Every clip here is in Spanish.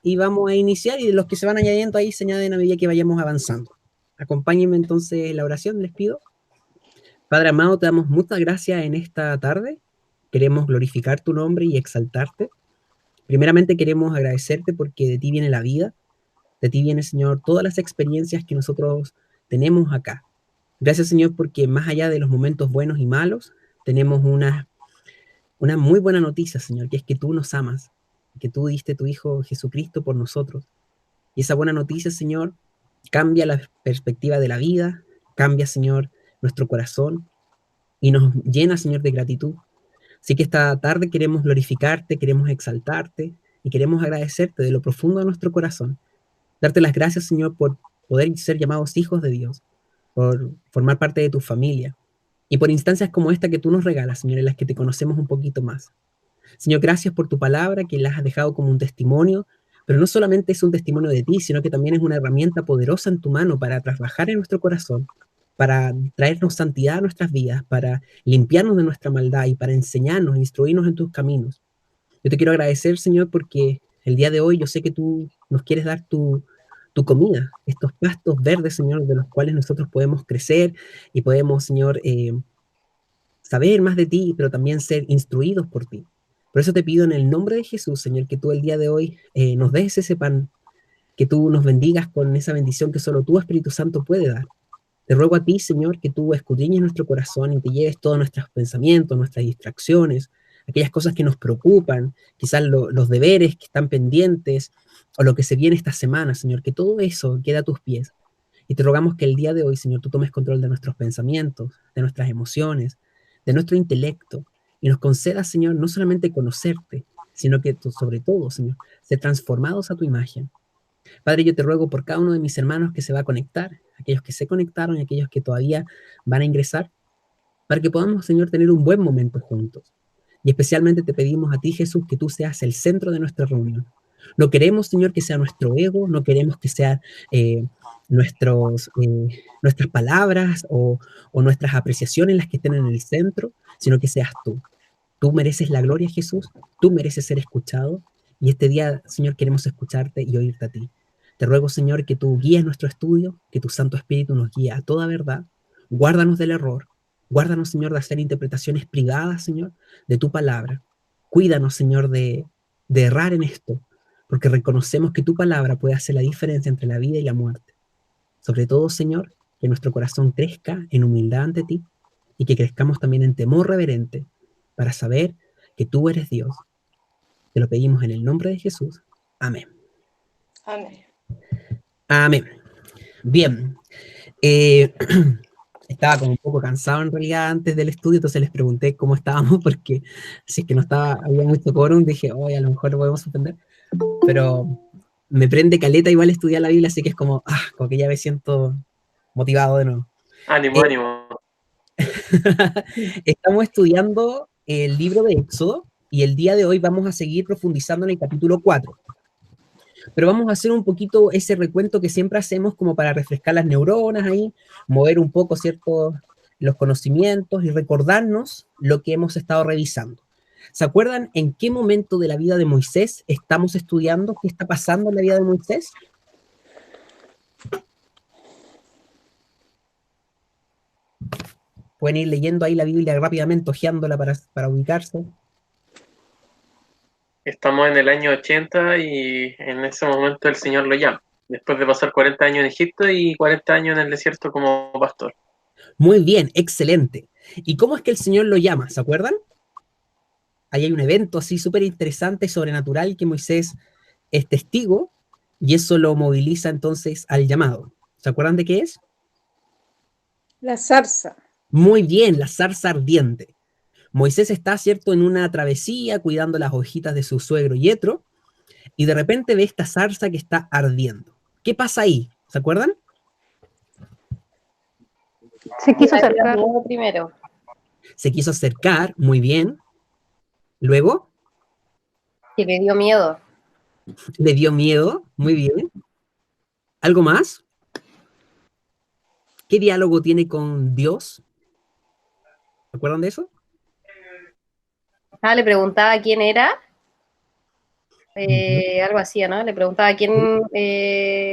y vamos a iniciar, y los que se van añadiendo ahí se añaden a medida que vayamos avanzando. Acompáñenme entonces en la oración, les pido. Padre amado, te damos muchas gracias en esta tarde. Queremos glorificar tu nombre y exaltarte. Primeramente queremos agradecerte porque de ti viene la vida, de ti viene, Señor, todas las experiencias que nosotros tenemos acá. Gracias, Señor, porque más allá de los momentos buenos y malos, tenemos una muy buena noticia, Señor, que es que tú nos amas, que tú diste tu Hijo Jesucristo por nosotros. Y esa buena noticia, Señor, cambia la perspectiva de la vida, cambia, Señor, nuestro corazón y nos llena, Señor, de gratitud. Así que esta tarde queremos glorificarte, queremos exaltarte y queremos agradecerte de lo profundo de nuestro corazón. Darte las gracias, Señor, por poder ser llamados hijos de Dios, por formar parte de tu familia y por instancias como esta que tú nos regalas, Señor, en las que te conocemos un poquito más. Señor, gracias por tu palabra, que la has dejado como un testimonio, pero no solamente es un testimonio de ti, sino que también es una herramienta poderosa en tu mano para trabajar en nuestro corazón, para traernos santidad a nuestras vidas, para limpiarnos de nuestra maldad y para enseñarnos, instruirnos en tus caminos. Yo te quiero agradecer, Señor, porque el día de hoy yo sé que tú nos quieres dar tu comida, estos pastos verdes, Señor, de los cuales nosotros podemos crecer y podemos, Señor, saber más de ti, pero también ser instruidos por ti. Por eso te pido en el nombre de Jesús, Señor, que tú el día de hoy nos des ese pan, que tú nos bendigas con esa bendición que solo tú, Espíritu Santo, puede dar. Te ruego a ti, Señor, que tú escudriñes nuestro corazón y te lleves todos nuestros pensamientos, nuestras distracciones, aquellas cosas que nos preocupan, quizás los deberes que están pendientes o lo que se viene esta semana, Señor, que todo eso quede a tus pies. Y te rogamos que el día de hoy, Señor, tú tomes control de nuestros pensamientos, de nuestras emociones, de nuestro intelecto, y nos concedas, Señor, no solamente conocerte, sino que tú, sobre todo, Señor, ser transformados a tu imagen. Padre, yo te ruego por cada uno de mis hermanos que se va a conectar, aquellos que se conectaron y aquellos que todavía van a ingresar, para que podamos, Señor, tener un buen momento juntos. Y especialmente te pedimos a ti, Jesús, que tú seas el centro de nuestra reunión. No queremos, Señor, que sea nuestro ego, no queremos que sean eh, nuestras palabras o nuestras apreciaciones las que estén en el centro, sino que seas tú. Tú mereces la gloria, Jesús, tú mereces ser escuchado, y este día, Señor, queremos escucharte y oírte a ti. Te ruego, Señor, que tú guíes nuestro estudio, que tu Santo Espíritu nos guíe a toda verdad, guárdanos del error, guárdanos, Señor, de hacer interpretaciones privadas, Señor, de tu palabra. Cuídanos, Señor, de errar en esto, porque reconocemos que tu palabra puede hacer la diferencia entre la vida y la muerte. Sobre todo, Señor, que nuestro corazón crezca en humildad ante ti y que crezcamos también en temor reverente para saber que tú eres Dios. Te lo pedimos en el nombre de Jesús. Amén. Amén. Amén. Bien. Eh, estaba como un poco cansado en realidad antes del estudio, entonces les pregunté cómo estábamos, porque si es que no estaba, había mucho quórum, dije, oye, a lo mejor lo podemos suspender, pero me prende caleta igual estudiar la Biblia, así que es como que ya me siento motivado de nuevo. Ánimo, Eh, ánimo. Estamos estudiando el libro de Éxodo y el día de hoy vamos a seguir profundizando en el capítulo 4. Pero vamos a hacer un poquito ese recuento que siempre hacemos como para refrescar las neuronas ahí, mover un poco, ¿cierto?, los conocimientos y recordarnos lo que hemos estado revisando. ¿Se acuerdan en qué momento de la vida de Moisés estamos estudiando? ¿Qué está pasando en la vida de Moisés? Pueden ir leyendo ahí la Biblia rápidamente, hojeándola para ubicarse. Estamos en el año 80 y en ese momento el Señor lo llama, después de pasar 40 años en Egipto y 40 años en el desierto como pastor. Muy bien, excelente. ¿Y cómo es que el Señor lo llama? ¿Se acuerdan? Ahí hay un evento así súper interesante, sobrenatural, que Moisés es testigo y eso lo moviliza entonces al llamado. ¿Se acuerdan de qué es? La zarza. Muy bien, la zarza ardiente. Moisés está, ¿cierto?, en una travesía cuidando las ovejitas de su suegro Yetro y de repente ve esta zarza que está ardiendo. ¿Qué pasa ahí? ¿Se acuerdan? Se quiso acercar. Primero. Se quiso acercar, muy bien. Luego Y le dio miedo. le dio miedo, muy bien. ¿Algo más? ¿Qué diálogo tiene con Dios? ¿Se acuerdan de eso? Le preguntaba quién era. algo así, ¿no? Le preguntaba a quién,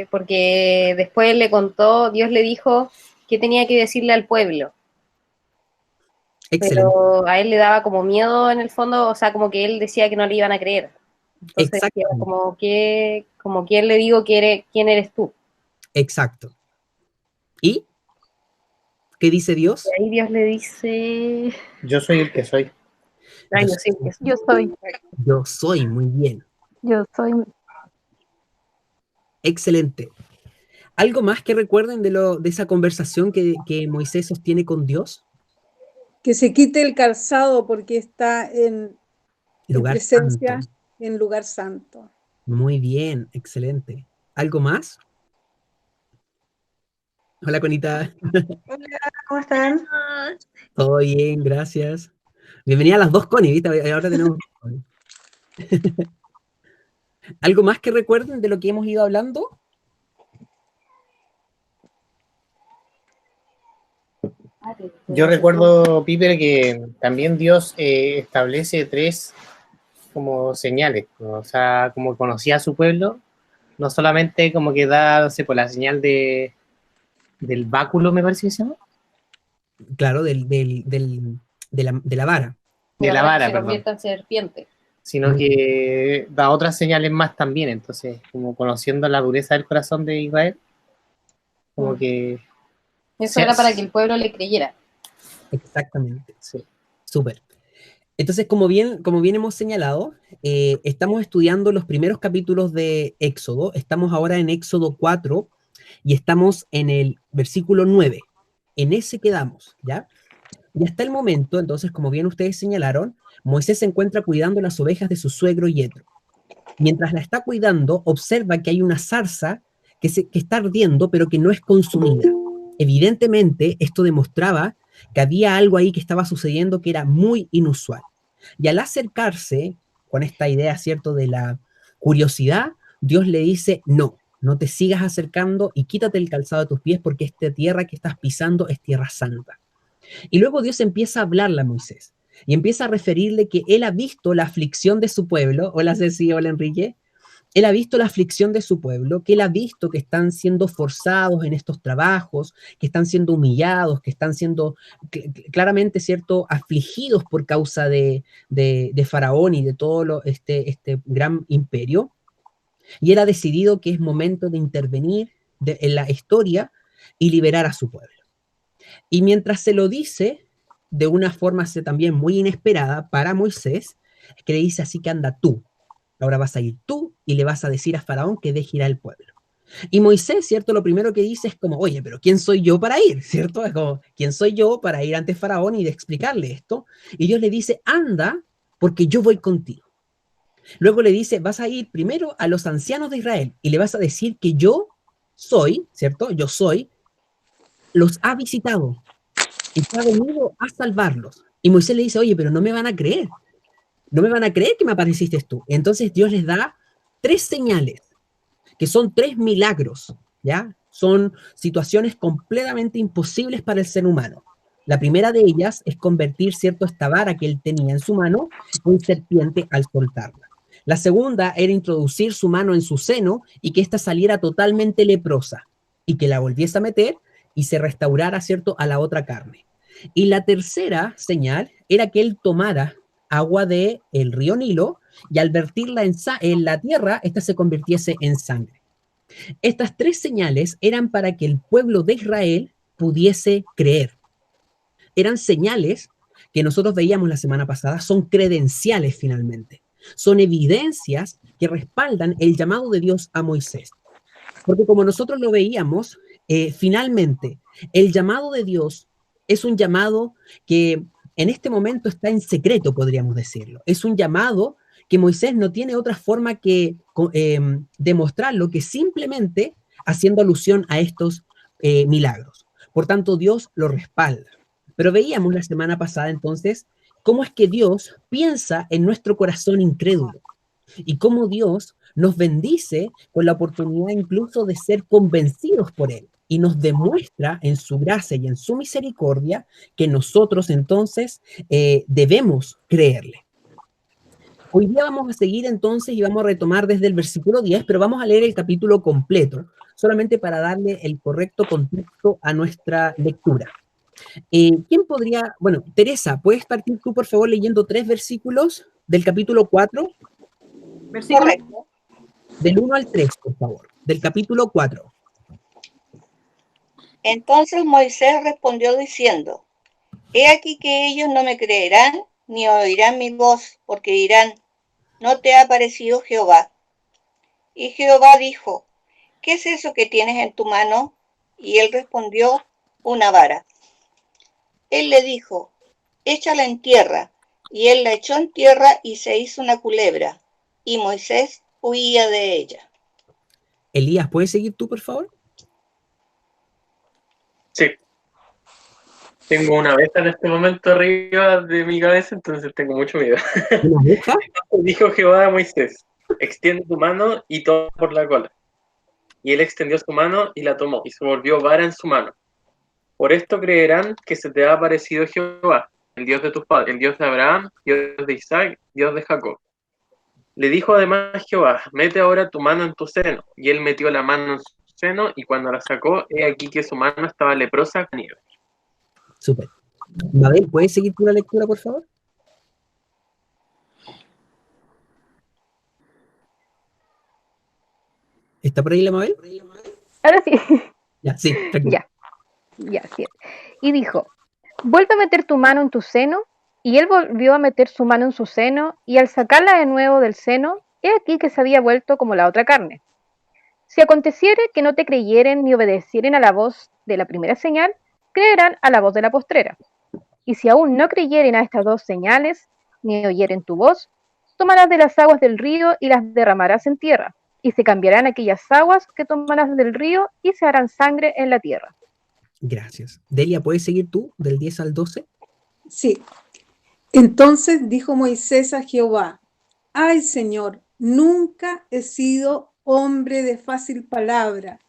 porque después le contó, Dios le dijo qué tenía que decirle al pueblo, Excelente. pero a él le daba como miedo en el fondo, o sea, como que él decía que no le iban a creer. Entonces, decía, Exactamente. como quién le digo quién eres tú. Exacto. ¿Y qué dice Dios? Y ahí Dios le dice, Yo soy el que soy. ay, yo sí, Yo soy. Yo soy, muy bien. Yo soy. Excelente. ¿Algo más que recuerden de esa conversación que Moisés sostiene con Dios? Que se quite el calzado porque está en Lugar presencia, santo. en lugar santo. Muy bien, excelente. ¿Algo más? Hola, Conita. Hola, ¿cómo están? Todo bien, gracias. Bienvenida a las dos Connie, ¿viste? Ahora tenemos dos Connie. ¿Algo más que recuerden de lo que hemos ido hablando? Yo recuerdo, Piper, que también Dios establece 3 como señales, ¿no? O sea, como conocía a su pueblo, no solamente como que da, no sé, por la señal del báculo, me parece que se llama. Claro, de la vara. De la vara, se perdón. convierte en serpiente. Sino que da otras señales más también, entonces, como conociendo la dureza del corazón de Israel, como que... Eso era para que el pueblo le creyera. Exactamente. Sí. Súper. Entonces, como bien hemos señalado, estamos estudiando los primeros capítulos de Éxodo. Estamos ahora en Éxodo 4 y estamos en el versículo 9. En ese quedamos, ¿ya? Y hasta el momento, entonces, como bien ustedes señalaron, Moisés se encuentra cuidando las ovejas de su suegro Yetro. Mientras la está cuidando, observa que hay una zarza que está ardiendo, pero que no es consumida. Evidentemente, esto demostraba que había algo ahí que estaba sucediendo que era muy inusual. Y al acercarse, con esta idea, ¿cierto?, de la curiosidad, Dios le dice, no te sigas acercando y quítate el calzado de tus pies porque esta tierra que estás pisando es tierra santa. Y luego Dios empieza a hablarle a Moisés y empieza a referirle que él ha visto la aflicción de su pueblo. Hola Ceci, hola Enrique. Él ha visto la aflicción de su pueblo, que él ha visto que están siendo forzados en estos trabajos, que están siendo humillados, que están siendo claramente, ¿cierto?, afligidos por causa de Faraón y de todo este gran imperio. Y él ha decidido que es momento de intervenir en la historia y liberar a su pueblo. Y mientras se lo dice, de una forma también muy inesperada para Moisés, que le dice así que anda tú. Ahora vas a ir tú y le vas a decir a Faraón que deje ir al pueblo. Y Moisés, ¿cierto? Lo primero que dice es como, oye, pero ¿quién soy yo para ir? ¿Cierto? Es como, ¿quién soy yo para ir ante Faraón y de explicarle esto? Y Dios le dice, anda, porque yo voy contigo. Luego le dice, vas a ir primero a los ancianos de Israel y le vas a decir que yo soy, ¿cierto? Yo soy, los ha visitado y ha venido a salvarlos. Y Moisés le dice, oye, pero no me van a creer. No me van a creer que me apareciste tú. Entonces Dios les da 3 señales, que son 3 milagros, ¿ya? Son situaciones completamente imposibles para el ser humano. La primera de ellas es convertir, ¿cierto?, esta vara que él tenía en su mano en serpiente al soltarla. La segunda era introducir su mano en su seno y que ésta saliera totalmente leprosa y que la volviese a meter y se restaurara, ¿cierto?, a la otra carne. Y la tercera señal era que él tomara agua del río Nilo y al vertirla en la tierra, esta se convirtiese en sangre. Estas 3 señales eran para que el pueblo de Israel pudiese creer. Eran señales que nosotros veíamos la semana pasada, son credenciales finalmente. Son evidencias que respaldan el llamado de Dios a Moisés. Porque como nosotros lo veíamos, finalmente, el llamado de Dios es un llamado que en este momento está en secreto, podríamos decirlo. Es un llamado que Moisés no tiene otra forma que demostrarlo que simplemente haciendo alusión a estos milagros. Por tanto, Dios lo respalda. Pero veíamos la semana pasada entonces cómo es que Dios piensa en nuestro corazón incrédulo y cómo Dios nos bendice con la oportunidad incluso de ser convencidos por Él y nos demuestra en su gracia y en su misericordia que nosotros entonces debemos creerle. Hoy día vamos a seguir entonces y vamos a retomar desde el versículo 10, pero vamos a leer el capítulo completo, solamente para darle el correcto contexto a nuestra lectura. ¿Quién podría? Bueno, Teresa, ¿puedes partir tú, por favor, leyendo 3 versículos del capítulo 4? Versículo. Correcto. Del 1 al 3, por favor, del capítulo 4. Entonces Moisés respondió diciendo: He aquí que ellos no me creerán ni oirán mi voz, porque dirán: ¿no te ha aparecido Jehová? Y Jehová dijo: ¿qué es eso que tienes en tu mano? Y él respondió: una vara. Él le dijo: échala en tierra. Y él la echó en tierra y se hizo una culebra. Y Moisés huía de ella. Elías, ¿puedes seguir tú, por favor? Sí. Tengo una abeja en este momento arriba de mi cabeza, entonces tengo mucho miedo. ¿Una abeja? Dijo Jehová a Moisés: extiende tu mano y toma por la cola. Y él extendió su mano y la tomó, y se volvió vara en su mano. Por esto creerán que se te ha aparecido Jehová, el Dios de tus padres, el Dios de Abraham, Dios de Isaac, Dios de Jacob. Le dijo además Jehová: mete ahora tu mano en tu seno. Y él metió la mano en su seno, y cuando la sacó, he aquí que su mano estaba leprosa con nieve. Súper. Mabel, ¿puedes seguir tú la lectura, por favor? ¿Está por ahí la Mabel? Ahora sí. Ya, sí, tranquilo. Ya, sí. Y dijo: vuelve a meter tu mano en tu seno. Y él volvió a meter su mano en su seno, y al sacarla de nuevo del seno, he aquí que se había vuelto como la otra carne. Si aconteciere que no te creyeren ni obedecieren a la voz de la primera señal, creerán a la voz de la postrera. Y si aún no creyeren a estas 2 señales, ni oyeren tu voz, tomarás de las aguas del río y las derramarás en tierra, y se cambiarán aquellas aguas que tomarás del río y se harán sangre en la tierra. Gracias. Delia, ¿puedes seguir tú del 10 al 12? Sí. Entonces dijo Moisés a Jehová: ay, Señor, nunca he sido hombre de fácil palabra,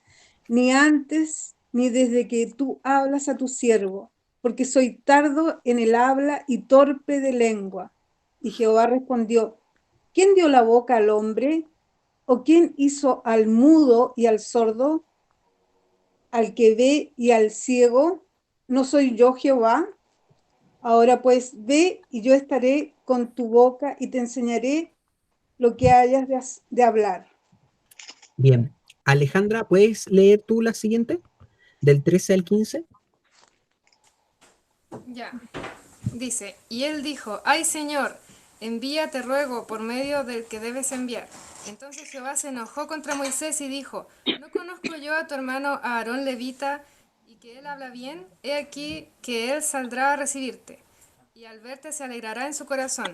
ni antes ni desde que tú hablas a tu siervo, porque soy tardo en el habla y torpe de lengua. Y Jehová respondió: ¿quién dio la boca al hombre? ¿O quién hizo al mudo y al sordo, al que ve y al ciego? ¿No soy yo Jehová? Ahora pues ve, y yo estaré con tu boca y te enseñaré lo que hayas de hablar. Bien. Alejandra, ¿puedes leer tú la siguiente? Del 13 al 15. Ya. Dice: y él dijo: ay, Señor, envía, te ruego, por medio del que debes enviar. Entonces Jehová se enojó contra Moisés y dijo: ¿no conozco yo a tu hermano Aarón levita, y que él habla bien? He aquí que él saldrá a recibirte, y al verte se alegrará en su corazón.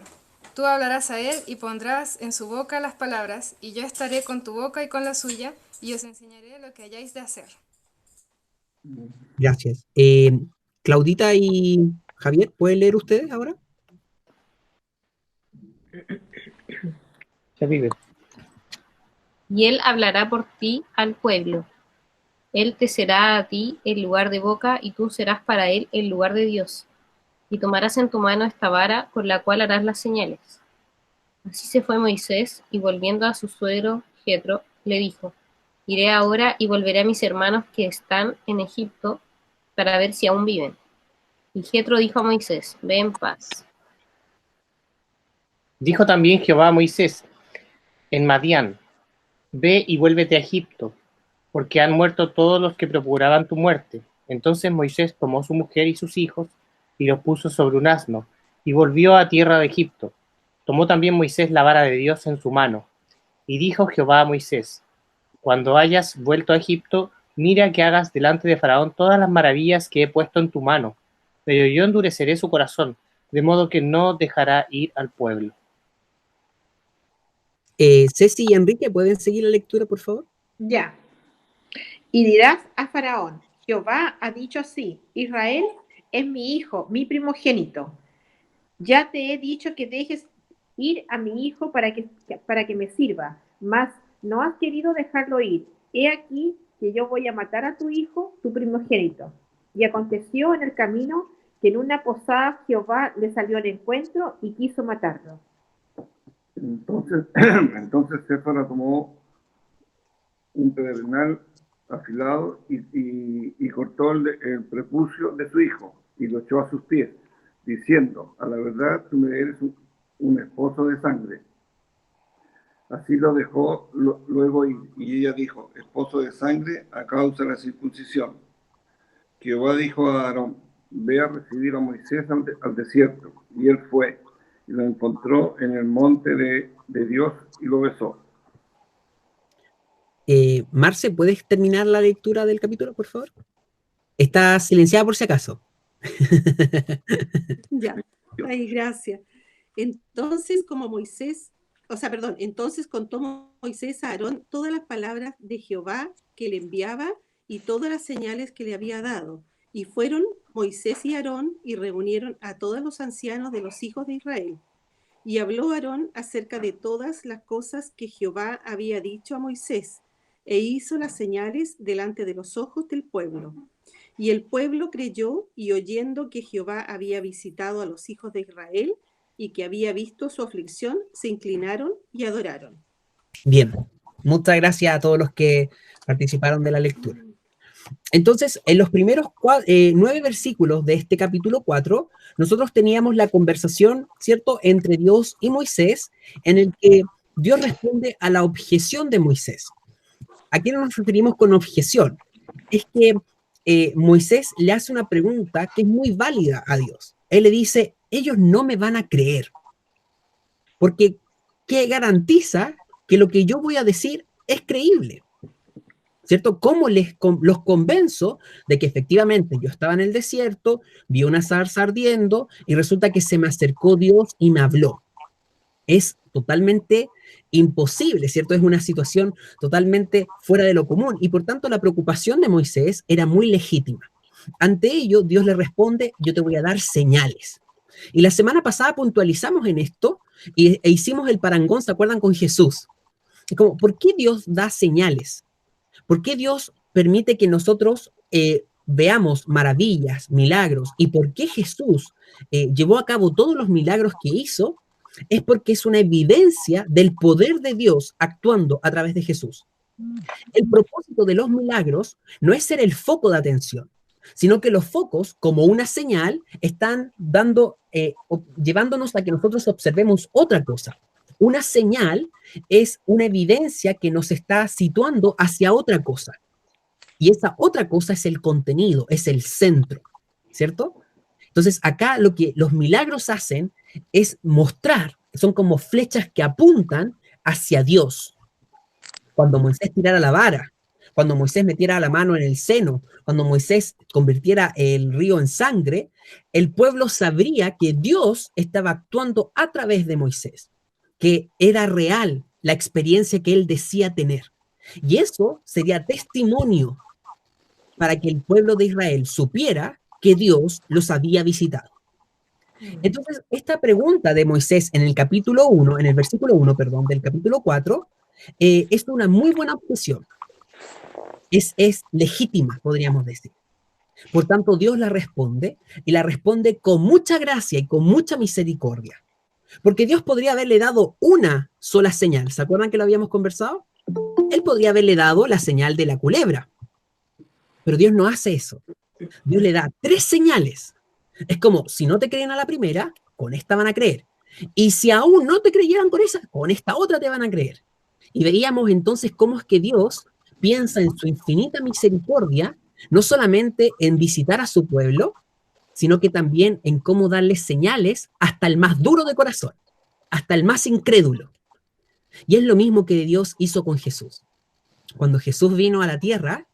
Tú hablarás a él y pondrás en su boca las palabras, y yo estaré con tu boca y con la suya, y os enseñaré lo que hayáis de hacer. Gracias. Claudita y Javier, ¿pueden leer ustedes ahora? Ya vive. Y él hablará por ti al pueblo. Él te será a ti el lugar de boca, y tú serás para él el lugar de Dios. Y tomarás en tu mano esta vara con la cual harás las señales. Así se fue Moisés, y volviendo a su suegro Jetro, le dijo: iré ahora y volveré a mis hermanos que están en Egipto, para ver si aún viven. Y Jetro dijo a Moisés: ve en paz. Dijo también Jehová a Moisés en Madián: ve y vuélvete a Egipto, porque han muerto todos los que procuraban tu muerte. Entonces Moisés tomó su mujer y sus hijos, y los puso sobre un asno, y volvió a tierra de Egipto. Tomó también Moisés la vara de Dios en su mano. Y dijo Jehová a Moisés: cuando hayas vuelto a Egipto, mira que hagas delante de Faraón todas las maravillas que he puesto en tu mano, pero yo endureceré su corazón, de modo que no dejará ir al pueblo. Ceci y Enrique, ¿pueden seguir la lectura, por favor? Ya. Y dirás a Faraón: Jehová ha dicho así: Israel es mi hijo, mi primogénito. Ya te he dicho que dejes ir a mi hijo para que me sirva, mas no has querido dejarlo ir. He aquí que yo voy a matar a tu hijo, tu primogénito. Y aconteció en el camino que en una posada Jehová le salió al encuentro y quiso matarlo. Entonces Séfara tomó un pedernal afilado y cortó el prepucio de su hijo y lo echó a sus pies, diciendo: a la verdad tú me eres un esposo de sangre. Así lo dejó luego ir, y ella dijo: esposo de sangre a causa de la circuncisión. Jehová dijo a Aarón: ve a recibir a Moisés al desierto. Y él fue, y lo encontró en el monte de Dios, y lo besó. Marce, ¿puedes terminar la lectura del capítulo, por favor? Está silenciada por si acaso. Ya, ay, gracias. Entonces contó Moisés a Aarón todas las palabras de Jehová que le enviaba y todas las señales que le había dado. Y fueron Moisés y Aarón y reunieron a todos los ancianos de los hijos de Israel. Y habló Aarón acerca de todas las cosas que Jehová había dicho a Moisés, e hizo las señales delante de los ojos del pueblo. Y el pueblo creyó, y oyendo que Jehová había visitado a los hijos de Israel y que había visto su aflicción, se inclinaron y adoraron. Bien, muchas gracias a todos los que participaron de la lectura. Entonces, en los primeros 9 versículos de este capítulo 4, nosotros teníamos la conversación, ¿cierto?, entre Dios y Moisés, en el que Dios responde a la objeción de Moisés. ¿A qué nos referimos con objeción? Es que Moisés le hace una pregunta que es muy válida a Dios. Él le dice: ellos no me van a creer, porque ¿qué garantiza que lo que yo voy a decir es creíble? ¿Cierto? ¿Cómo los convenzo de que efectivamente yo estaba en el desierto, vi una zarza ardiendo y resulta que se me acercó Dios y me habló? Es totalmente imposible, ¿cierto? Es una situación totalmente fuera de lo común y por tanto la preocupación de Moisés era muy legítima. Ante ello, Dios le responde: yo te voy a dar señales. Y la semana pasada puntualizamos en esto e hicimos el parangón, ¿se acuerdan? Con Jesús. Es como, ¿por qué Dios da señales? ¿Por qué Dios permite que nosotros veamos maravillas, milagros? ¿Y por qué Jesús llevó a cabo todos los milagros que hizo? Es porque es una evidencia del poder de Dios actuando a través de Jesús. El propósito de los milagros no es ser el foco de atención, sino que los focos, como una señal, están llevándonos a que nosotros observemos otra cosa. Una señal es una evidencia que nos está situando hacia otra cosa. Y esa otra cosa es el contenido, es el centro, ¿cierto? Entonces, acá lo que los milagros hacen es mostrar, son como flechas que apuntan hacia Dios. Cuando Moisés tirara la vara, cuando Moisés metiera la mano en el seno, cuando Moisés convirtiera el río en sangre, el pueblo sabría que Dios estaba actuando a través de Moisés, que era real la experiencia que él decía tener. Y eso sería testimonio para que el pueblo de Israel supiera que Dios los había visitado. Entonces, esta pregunta de Moisés en el capítulo 1, en el versículo 1, perdón, del capítulo 4, es una muy buena objeción. Es legítima, podríamos decir. Por tanto, Dios la responde, y la responde con mucha gracia y con mucha misericordia. Porque Dios podría haberle dado una sola señal. ¿Se acuerdan que lo habíamos conversado? Él podría haberle dado la señal de la culebra. Pero Dios no hace eso. Dios le da 3 señales. Es como, si no te creen a la primera, con esta van a creer. Y si aún no te creyeran con esa, con esta otra te van a creer. Y veíamos entonces cómo es que Dios piensa en su infinita misericordia, no solamente en visitar a su pueblo, sino que también en cómo darle señales hasta el más duro de corazón, hasta el más incrédulo. Y es lo mismo que Dios hizo con Jesús. Cuando Jesús vino a la tierra,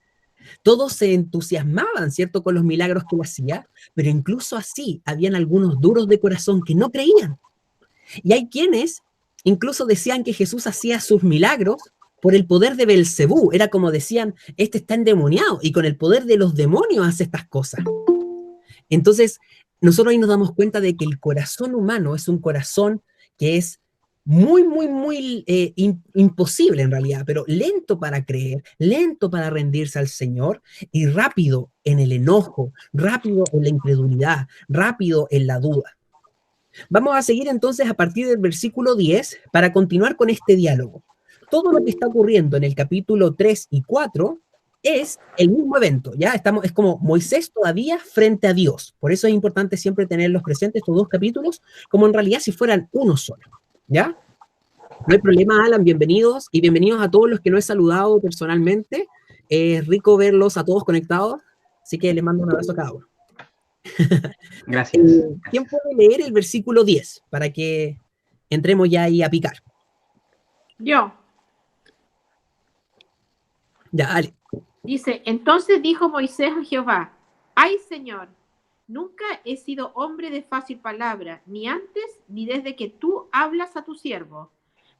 todos se entusiasmaban, ¿cierto?, con los milagros que él hacía, pero incluso así habían algunos duros de corazón que no creían. Y hay quienes incluso decían que Jesús hacía sus milagros por el poder de Belcebú. Era como decían, este está endemoniado y con el poder de los demonios hace estas cosas. Entonces, nosotros ahí nos damos cuenta de que el corazón humano es un corazón que es muy imposible en realidad, pero lento para creer, lento para rendirse al Señor y rápido en el enojo, rápido en la incredulidad, rápido en la duda. Vamos a seguir entonces a partir del versículo 10 para continuar con este diálogo. Todo lo que está ocurriendo en el capítulo 3 y 4 es el mismo evento, ¿ya? Es como Moisés todavía frente a Dios. Por eso es importante siempre tenerlos presentes estos dos capítulos, como en realidad si fueran uno solo, ¿ya? No hay problema, Alan, bienvenidos, y bienvenidos a todos los que no he saludado personalmente. Es rico verlos a todos conectados, así que les mando un abrazo a cada uno. Gracias. ¿Quién puede leer el versículo 10 para que entremos ya ahí a picar? Yo. Ya, Ale. Dice, entonces dijo Moisés a Jehová, ay Señor, nunca he sido hombre de fácil palabra, ni antes ni desde que tú hablas a tu siervo,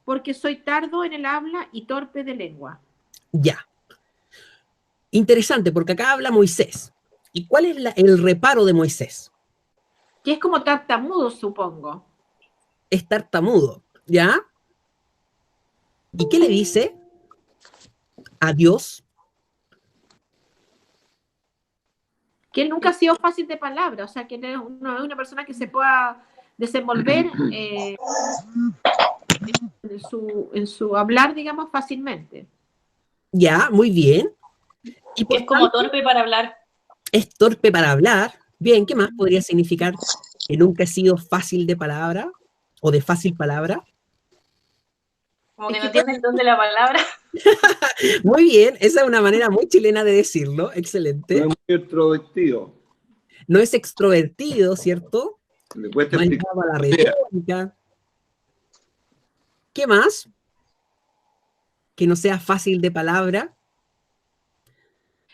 porque soy tardo en el habla y torpe de lengua. Ya. Interesante, porque acá habla Moisés. ¿Y cuál es el reparo de Moisés? Que es como tartamudo, supongo. Es tartamudo, ¿ya? ¿Y qué le dice a Dios? Que él nunca ha sido fácil de palabra, o sea, que no es una persona que se pueda desenvolver en su hablar, digamos, fácilmente. Ya, muy bien. Y es como torpe para hablar. Es torpe para hablar. Bien, ¿qué más podría significar que nunca ha sido fácil de palabra o de fácil palabra? Como que no tiene el don de la palabra. Muy bien, esa es una manera muy chilena de decirlo. Excelente. No es muy extrovertido. No es extrovertido, ¿cierto? Le cuesta No explicar entraba la retórica. ¿Qué más? Que no sea fácil de palabra.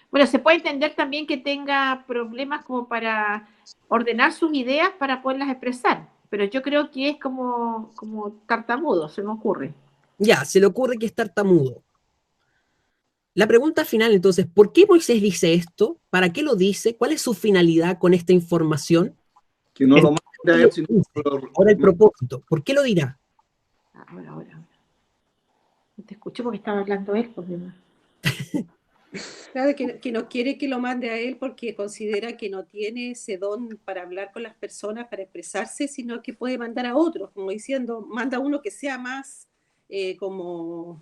Bueno, se puede entender también que tenga problemas como para ordenar sus ideas para poderlas expresar, pero yo creo que es como tartamudo, se me ocurre. Ya, se le ocurre que es tartamudo. La pregunta final, entonces, ¿por qué Moisés dice esto? ¿Para qué lo dice? ¿Cuál es su finalidad con esta información? Que no lo mande a él, sino ahora el propósito. ¿Por qué lo dirá? Ahora. No te escuché porque estaba hablando él. Claro, que no quiere que lo mande a él porque considera que no tiene ese don para hablar con las personas, para expresarse, sino que puede mandar a otros, como diciendo, manda a uno que sea más, como,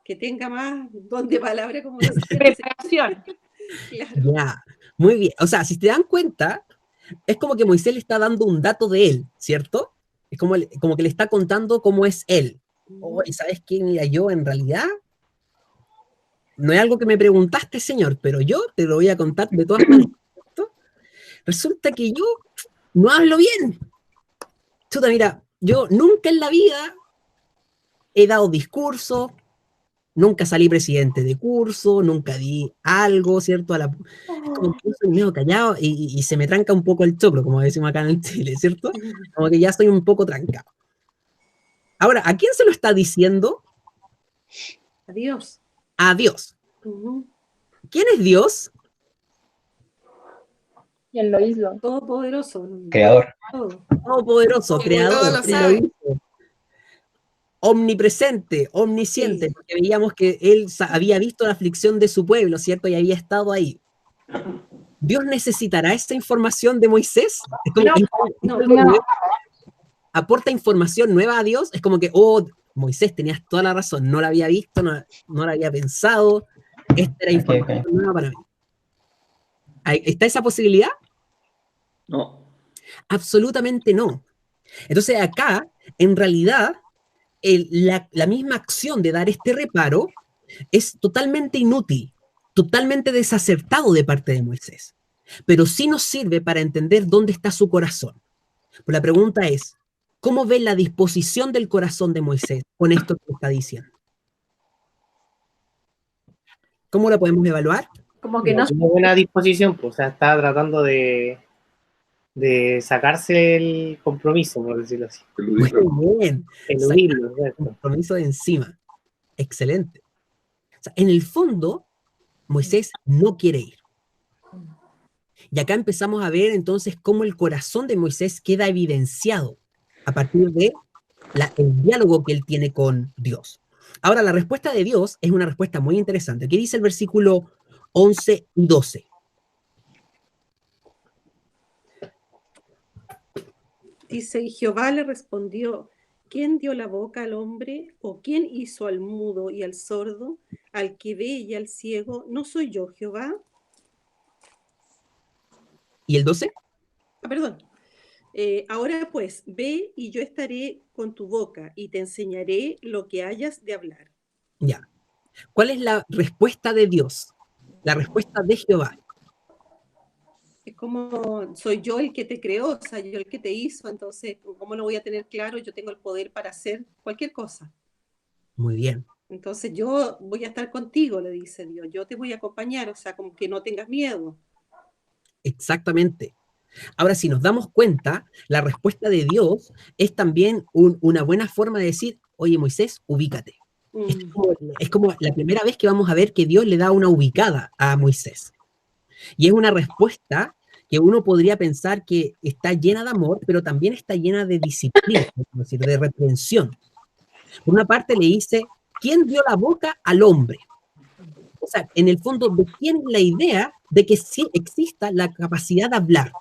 que tenga más don de palabra, como decía. Preparación. Claro. Ya, muy bien. O sea, si te dan cuenta, es como que Moisés le está dando un dato de él, ¿cierto? Es como que le está contando cómo es él. Oh, ¿y sabes qué? Mira, yo en realidad no es algo que me preguntaste, señor, pero yo te lo voy a contar de todas maneras, ¿cierto? Resulta que yo no hablo bien. Chuta, mira, yo nunca en la vida he dado discursos, nunca salí presidente de curso, nunca di algo, ¿cierto? Es como que yo soy medio callado y se me tranca un poco el choclo, como decimos acá en Chile, ¿cierto? Como que ya estoy un poco trancado. Ahora, ¿a quién se lo está diciendo? A Dios. A Dios. ¿Quién es Dios? ¿Quién lo hizo? Todopoderoso. Creador. Todopoderoso, creador. Todo lo sabe. Omnipresente, omnisciente, sí. Porque veíamos que él había visto la aflicción de su pueblo, ¿cierto? Y había estado ahí. ¿Dios necesitará esta información de Moisés? Es como no. ¿Aporta información nueva a Dios? Es como que, oh, Moisés, tenías toda la razón, no la había visto, no la había pensado, esta era información nueva para mí. ¿Está esa posibilidad? No. Absolutamente no. Entonces acá, en realidad, la misma acción de dar este reparo es totalmente inútil, totalmente desacertado de parte de Moisés, pero sí nos sirve para entender dónde está su corazón. Pues la pregunta es, ¿cómo ve la disposición del corazón de Moisés con esto que está diciendo? ¿Cómo la podemos evaluar? Como que no es una buena disposición, pues, o sea, está tratando de sacarse el compromiso, por decirlo así. Muy bien. Eludirlo, el compromiso de encima. Excelente. O sea, en el fondo, Moisés no quiere ir. Y acá empezamos a ver entonces cómo el corazón de Moisés queda evidenciado a partir de el diálogo que él tiene con Dios. Ahora, la respuesta de Dios es una respuesta muy interesante. ¿Qué dice el versículo 11 y 12? Dice, y Jehová le respondió, ¿quién dio la boca al hombre? ¿O quién hizo al mudo y al sordo, al que ve y al ciego? ¿No soy yo, Jehová? ¿Y el 12? Perdón. Ahora pues, ve y yo estaré con tu boca y te enseñaré lo que hayas de hablar. Ya. ¿Cuál es la respuesta de Dios? La respuesta de Jehová. Es como, soy yo el que te creó, o sea, yo el que te hizo, entonces, ¿cómo no voy a tener claro? Yo tengo el poder para hacer cualquier cosa. Muy bien. Entonces yo voy a estar contigo, le dice Dios, yo te voy a acompañar, o sea, como que no tengas miedo. Exactamente. Ahora, si nos damos cuenta, la respuesta de Dios es también una buena forma de decir, oye, Moisés, ubícate. Es como la primera vez que vamos a ver que Dios le da una ubicada a Moisés. Y es una respuesta que uno podría pensar que está llena de amor, pero también está llena de disciplina, es decir, de reprensión. Por una parte le dice, ¿quién dio la boca al hombre? O sea, en el fondo, ¿de quién es la idea de que sí exista la capacidad de hablar?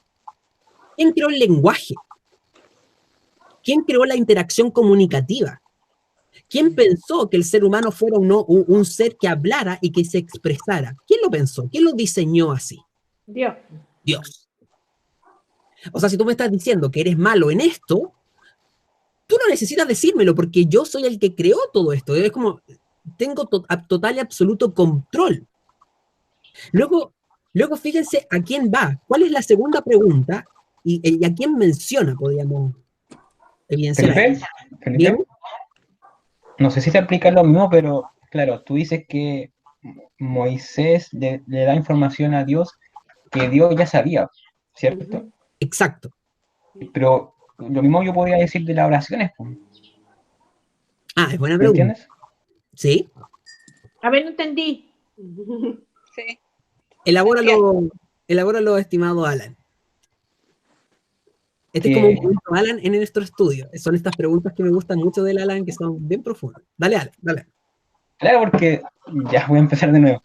¿Quién creó el lenguaje? ¿Quién creó la interacción comunicativa? ¿Quién pensó que el ser humano fuera un ser que hablara y que se expresara? ¿Quién lo pensó? ¿Quién lo diseñó así? Dios. Dios. O sea, si tú me estás diciendo que eres malo en esto, tú no necesitas decírmelo porque yo soy el que creó todo esto. Es como, tengo total y absoluto control. Luego fíjense a quién va. ¿Cuál es la segunda pregunta? Y a quién menciona, podríamos evidenciar. Felipe, no sé si se aplica lo mismo, pero claro, tú dices que Moisés le da información a Dios que Dios ya sabía, ¿cierto? Exacto. Pero lo mismo yo podría decir de las oraciones. Ah, es buena pregunta. ¿Entiendes? Sí. A ver, no entendí. Sí. Elabóralo, estimado Alan. Este es como un punto Alan en nuestro estudio. Son estas preguntas que me gustan mucho del Alan, que son bien profundas. Dale, Alan, dale. Claro, porque ya voy a empezar de nuevo.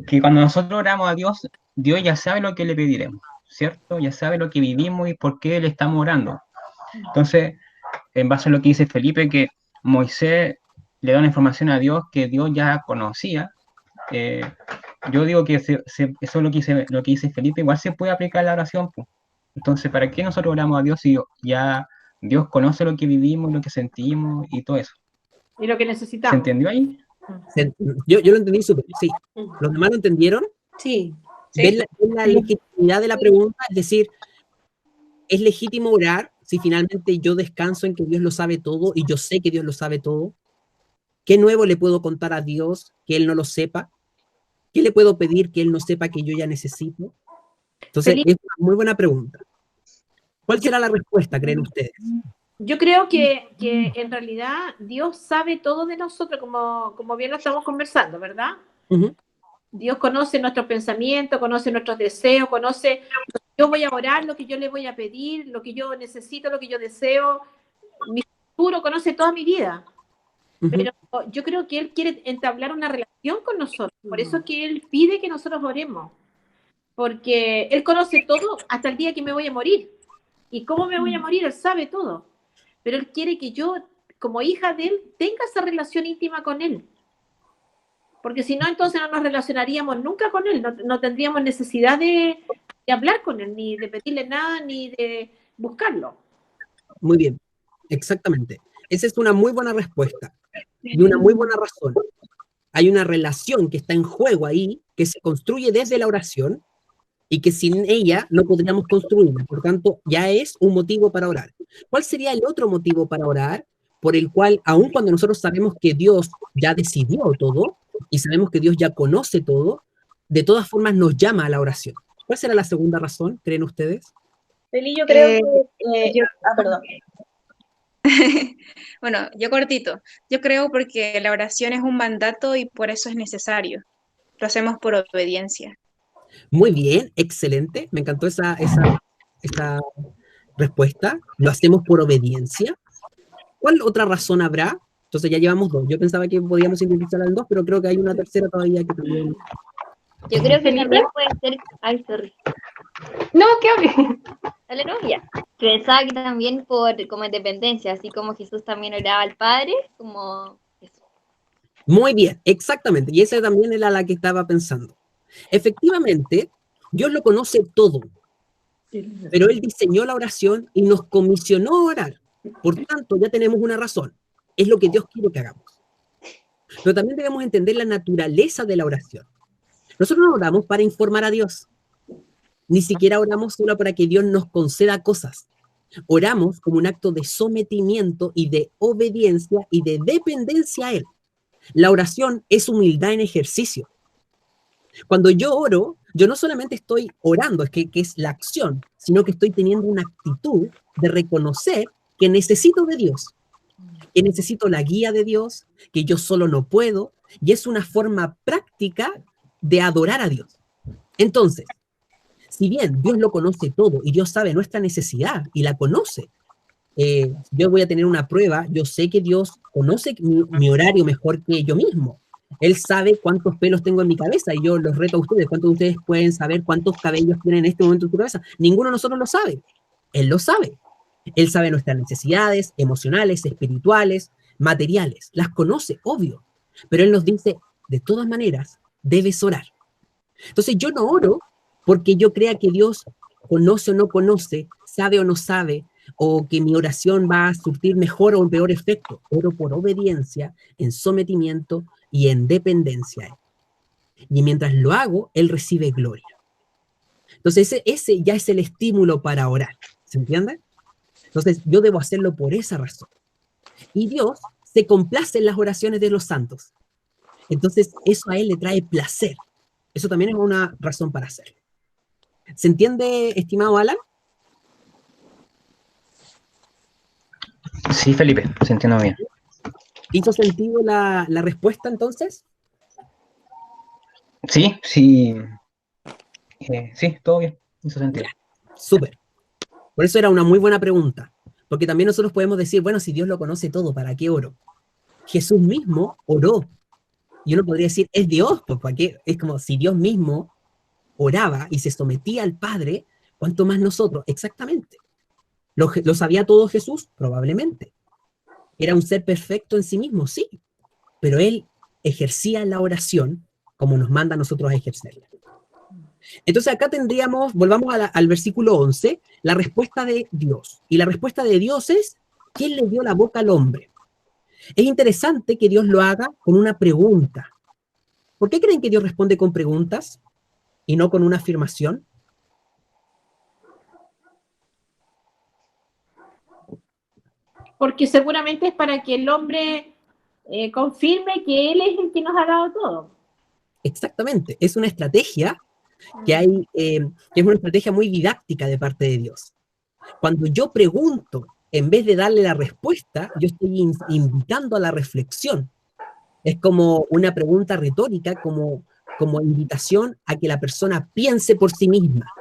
Que cuando nosotros oramos a Dios, Dios ya sabe lo que le pediremos, ¿cierto? Ya sabe lo que vivimos y por qué le estamos orando. Entonces, en base a lo que dice Felipe, que Moisés le da una información a Dios que Dios ya conocía, yo digo que eso es lo que dice Felipe, igual se puede aplicar la oración. Pues. Entonces, ¿para qué nosotros oramos a Dios si ya Dios conoce lo que vivimos, lo que sentimos y todo eso? Y lo que necesitamos. ¿Se entendió ahí? Yo lo entendí súper, sí. ¿Los demás lo entendieron? Sí. ¿Ven la legitimidad de la pregunta? Es decir, ¿es legítimo orar si finalmente yo descanso en que Dios lo sabe todo y yo sé que Dios lo sabe todo? ¿Qué nuevo le puedo contar a Dios que Él no lo sepa? ¿Qué le puedo pedir que Él no sepa que yo ya necesito? Entonces, Felipe, es una muy buena pregunta. ¿Cuál será la respuesta, creen ustedes? yo creo que en realidad Dios sabe todo de nosotros, como bien lo estamos conversando, ¿verdad? Dios conoce nuestros pensamientos, conoce nuestros deseos, conoce lo que yo voy a orar, lo que yo le voy a pedir, lo que yo necesito, lo que yo deseo, mi futuro, conoce toda mi vida. Pero yo creo que Él quiere entablar una relación con nosotros, por eso es que Él pide que nosotros oremos, porque Él conoce todo hasta el día que me voy a morir. ¿Y cómo me voy a morir? Él sabe todo. Pero Él quiere que yo, como hija de Él, tenga esa relación íntima con Él. Porque si no, entonces no nos relacionaríamos nunca con Él, no tendríamos necesidad de hablar con Él, ni de pedirle nada, ni de buscarlo. Muy bien, exactamente. Esa es una muy buena respuesta y una muy buena razón. Hay una relación que está en juego ahí, que se construye desde la oración y que sin ella no podríamos construirla. Por tanto, ya es un motivo para orar. ¿Cuál sería el otro motivo para orar? Por el cual, aun cuando nosotros sabemos que Dios ya decidió todo y sabemos que Dios ya conoce todo, de todas formas nos llama a la oración. ¿Cuál será la segunda razón, creen ustedes? Feli, yo creo que... perdón. Bueno, yo cortito. Yo creo porque la oración es un mandato y por eso es necesario. Lo hacemos por obediencia. Muy bien, excelente. Me encantó esa respuesta. Lo hacemos por obediencia. ¿Cuál otra razón habrá? Entonces ya llevamos dos. Yo pensaba que podíamos sintetizar en dos, pero creo que hay una tercera todavía que también... Yo creo que también puede ser... Ay, sorry. No, que hable. Aleluya. Pensaba que también como en dependencia, así como Jesús también oraba al Padre, como Jesús. Muy bien, exactamente. Y esa también era la que estaba pensando. Efectivamente, Dios lo conoce todo, pero Él diseñó la oración y nos comisionó a orar. Por tanto, ya tenemos una razón. Es lo que Dios quiere que hagamos. Pero también debemos entender la naturaleza de la oración. Nosotros no oramos para informar a Dios. Ni siquiera oramos solo para que Dios nos conceda cosas. Oramos como un acto de sometimiento y de obediencia y de dependencia a Él. La oración es humildad en ejercicio. Cuando yo oro, yo no solamente estoy orando, que es la acción, sino que estoy teniendo una actitud de reconocer que necesito de Dios, que necesito la guía de Dios, que yo solo no puedo, y es una forma práctica de adorar a Dios. Entonces, si bien Dios lo conoce todo y Dios sabe nuestra necesidad y la conoce, yo voy a tener una prueba, yo sé que Dios conoce mi horario mejor que yo mismo. Él sabe cuántos pelos tengo en mi cabeza y yo los reto a ustedes. ¿Cuántos de ustedes pueden saber cuántos cabellos tienen en este momento en tu cabeza? Ninguno de nosotros lo sabe. Él lo sabe. Él sabe nuestras necesidades emocionales, espirituales, materiales. Las conoce, obvio. Pero Él nos dice, de todas maneras, debes orar. Entonces yo no oro porque yo crea que Dios conoce o no conoce, sabe o no sabe, o que mi oración va a surtir mejor o peor efecto. Oro por obediencia, en sometimiento y en dependencia a Él. Y mientras lo hago, Él recibe gloria. Entonces ese ya es el estímulo para orar. ¿Se entiende? Entonces yo debo hacerlo por esa razón. Y Dios se complace en las oraciones de los santos. Entonces eso a Él le trae placer. Eso también es una razón para hacerlo. ¿Se entiende, estimado Alan? Sí, Felipe, se entiende bien. ¿Hizo sentido la respuesta entonces? Sí, sí. Sí, todo bien, hizo sentido. Súper. Por eso era una muy buena pregunta. Porque también nosotros podemos decir, bueno, si Dios lo conoce todo, ¿para qué oro? Jesús mismo oró. Y uno podría decir, es Dios, pues ¿para qué? Es como si Dios mismo oraba y se sometía al Padre, ¿cuánto más nosotros? Exactamente. ¿Lo sabía todo Jesús? Probablemente. ¿Era un ser perfecto en sí mismo? Sí. Pero Él ejercía la oración como nos manda a nosotros a ejercerla. Entonces acá tendríamos, volvamos al versículo 11, la respuesta de Dios. Y la respuesta de Dios es, ¿quién le dio la boca al hombre? Es interesante que Dios lo haga con una pregunta. ¿Por qué creen que Dios responde con preguntas y no con una afirmación? Porque seguramente es para que el hombre confirme que él es el que nos ha dado todo. Exactamente, es una estrategia que es una estrategia muy didáctica de parte de Dios. Cuando yo pregunto, en vez de darle la respuesta, yo estoy invitando a la reflexión. Es como una pregunta retórica, como invitación a que la persona piense por sí misma.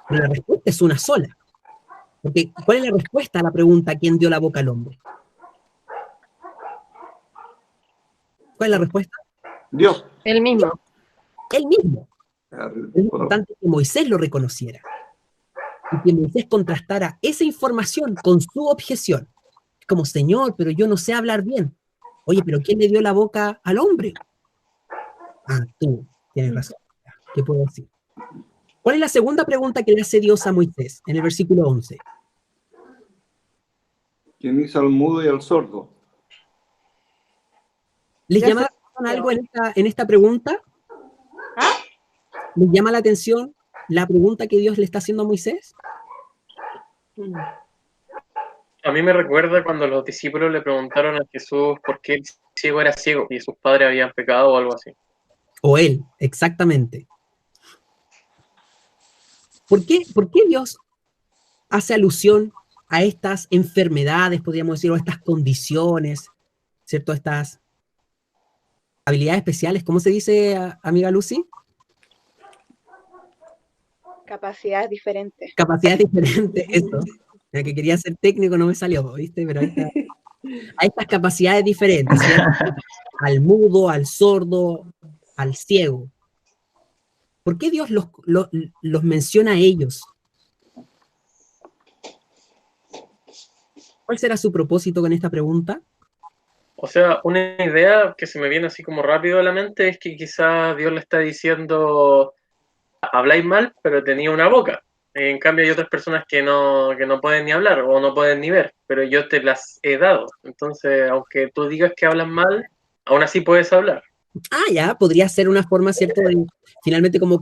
Pero la respuesta es una sola. Porque, ¿cuál es la respuesta a la pregunta ¿quién dio la boca al hombre? ¿Cuál es la respuesta? Dios. Él mismo. Él mismo. Es importante que Moisés lo reconociera y que Moisés contrastara esa información con su objeción. Como, Señor, pero yo no sé hablar bien. Oye, pero ¿quién le dio la boca al hombre? Ah, tú, tienes razón. ¿Qué puedo decir? ¿Cuál es la segunda pregunta que le hace Dios a Moisés en el versículo 11? ¿Quién hizo al mudo y al sordo? ¿Les llama la atención algo en esta pregunta? ¿Les llama la atención la pregunta que Dios le está haciendo a Moisés? A mí me recuerda cuando los discípulos le preguntaron a Jesús por qué el ciego era ciego y sus padres habían pecado o algo así. O él, exactamente. ¿Por qué Dios hace alusión a estas enfermedades, podríamos decir, o estas condiciones, ¿cierto? Estas habilidades especiales, ¿cómo se dice, amiga Lucy? Capacidades diferentes. Capacidades diferentes, eso. La que quería ser técnico no me salió, ¿viste? Pero ahí está. Hay estas capacidades diferentes, ¿cierto? Al mudo, al sordo, al ciego. ¿Por qué Dios los menciona a ellos? ¿Cuál será su propósito con esta pregunta? O sea, una idea que se me viene así como rápido a la mente es que quizás Dios le está diciendo, habláis mal, pero tenía una boca. En cambio hay otras personas que no pueden ni hablar o no pueden ni ver, pero yo te las he dado. Entonces, aunque tú digas que hablan mal, aún así puedes hablar. Ah, ya, podría ser una forma, ¿cierto? De finalmente como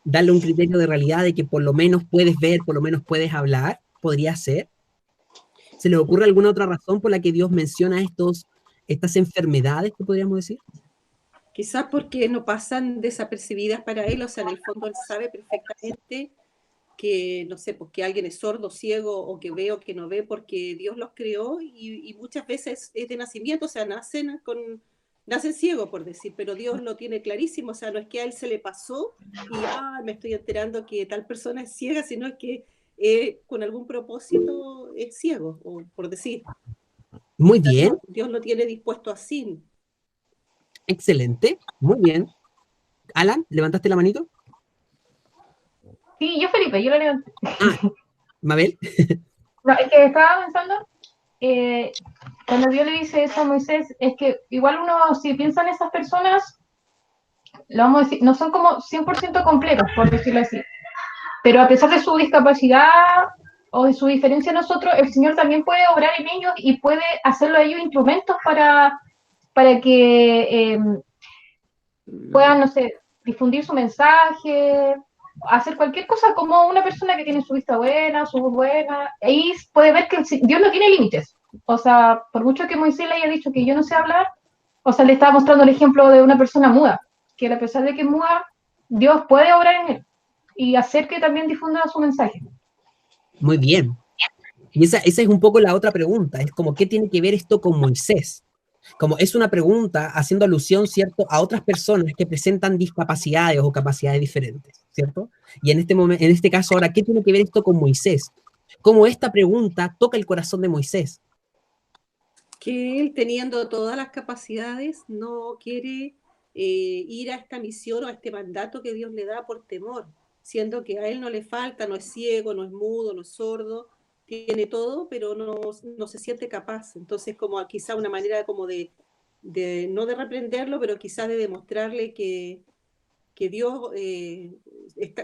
darle un criterio de realidad de que por lo menos puedes ver, por lo menos puedes hablar, podría ser. ¿Se le ocurre alguna otra razón por la que Dios menciona estas enfermedades, que podríamos decir? Quizás porque no pasan desapercibidas para él, o sea, en el fondo él sabe perfectamente que, no sé, pues que alguien es sordo, ciego, o que ve o que no ve, porque Dios los creó y muchas veces es de nacimiento, o sea, nacen ciegos, por decir, pero Dios lo tiene clarísimo, o sea, no es que a él se le pasó y me estoy enterando que tal persona es ciega, sino es que con algún propósito es ciego, o por decir. Muy bien. Dios lo tiene dispuesto así. Excelente, muy bien. Alan, ¿levantaste la manito? Sí, yo Felipe, yo lo levanté. Mabel. No, es que estaba pensando, cuando Dios le dice eso a Moisés, es que igual uno, si piensa en esas personas, lo vamos a decir, no son como 100% completos, por decirlo así. Pero a pesar de su discapacidad o de su diferencia a nosotros, el Señor también puede obrar en ellos y puede hacerlo a ellos instrumentos para que puedan, no sé, difundir su mensaje, hacer cualquier cosa como una persona que tiene su vista buena, su voz buena. Ahí puede ver que Dios no tiene límites. O sea, por mucho que Moisés le haya dicho que yo no sé hablar, o sea, le estaba mostrando el ejemplo de una persona muda, que a pesar de que es muda, Dios puede obrar en él y hacer que también difunda su mensaje. Muy bien. Y esa es un poco la otra pregunta, es como, ¿qué tiene que ver esto con Moisés? Como es una pregunta haciendo alusión, ¿cierto?, a otras personas que presentan discapacidades o capacidades diferentes, ¿cierto? Y en este caso ahora, ¿qué tiene que ver esto con Moisés? ¿Cómo esta pregunta toca el corazón de Moisés? Que él, teniendo todas las capacidades, no quiere ir a esta misión o a este mandato que Dios le da por temor, siendo que a él no le falta, no es ciego, no es mudo, no es sordo, tiene todo, pero no se siente capaz. Entonces, como quizá una manera como no de reprenderlo, pero quizás de demostrarle que Dios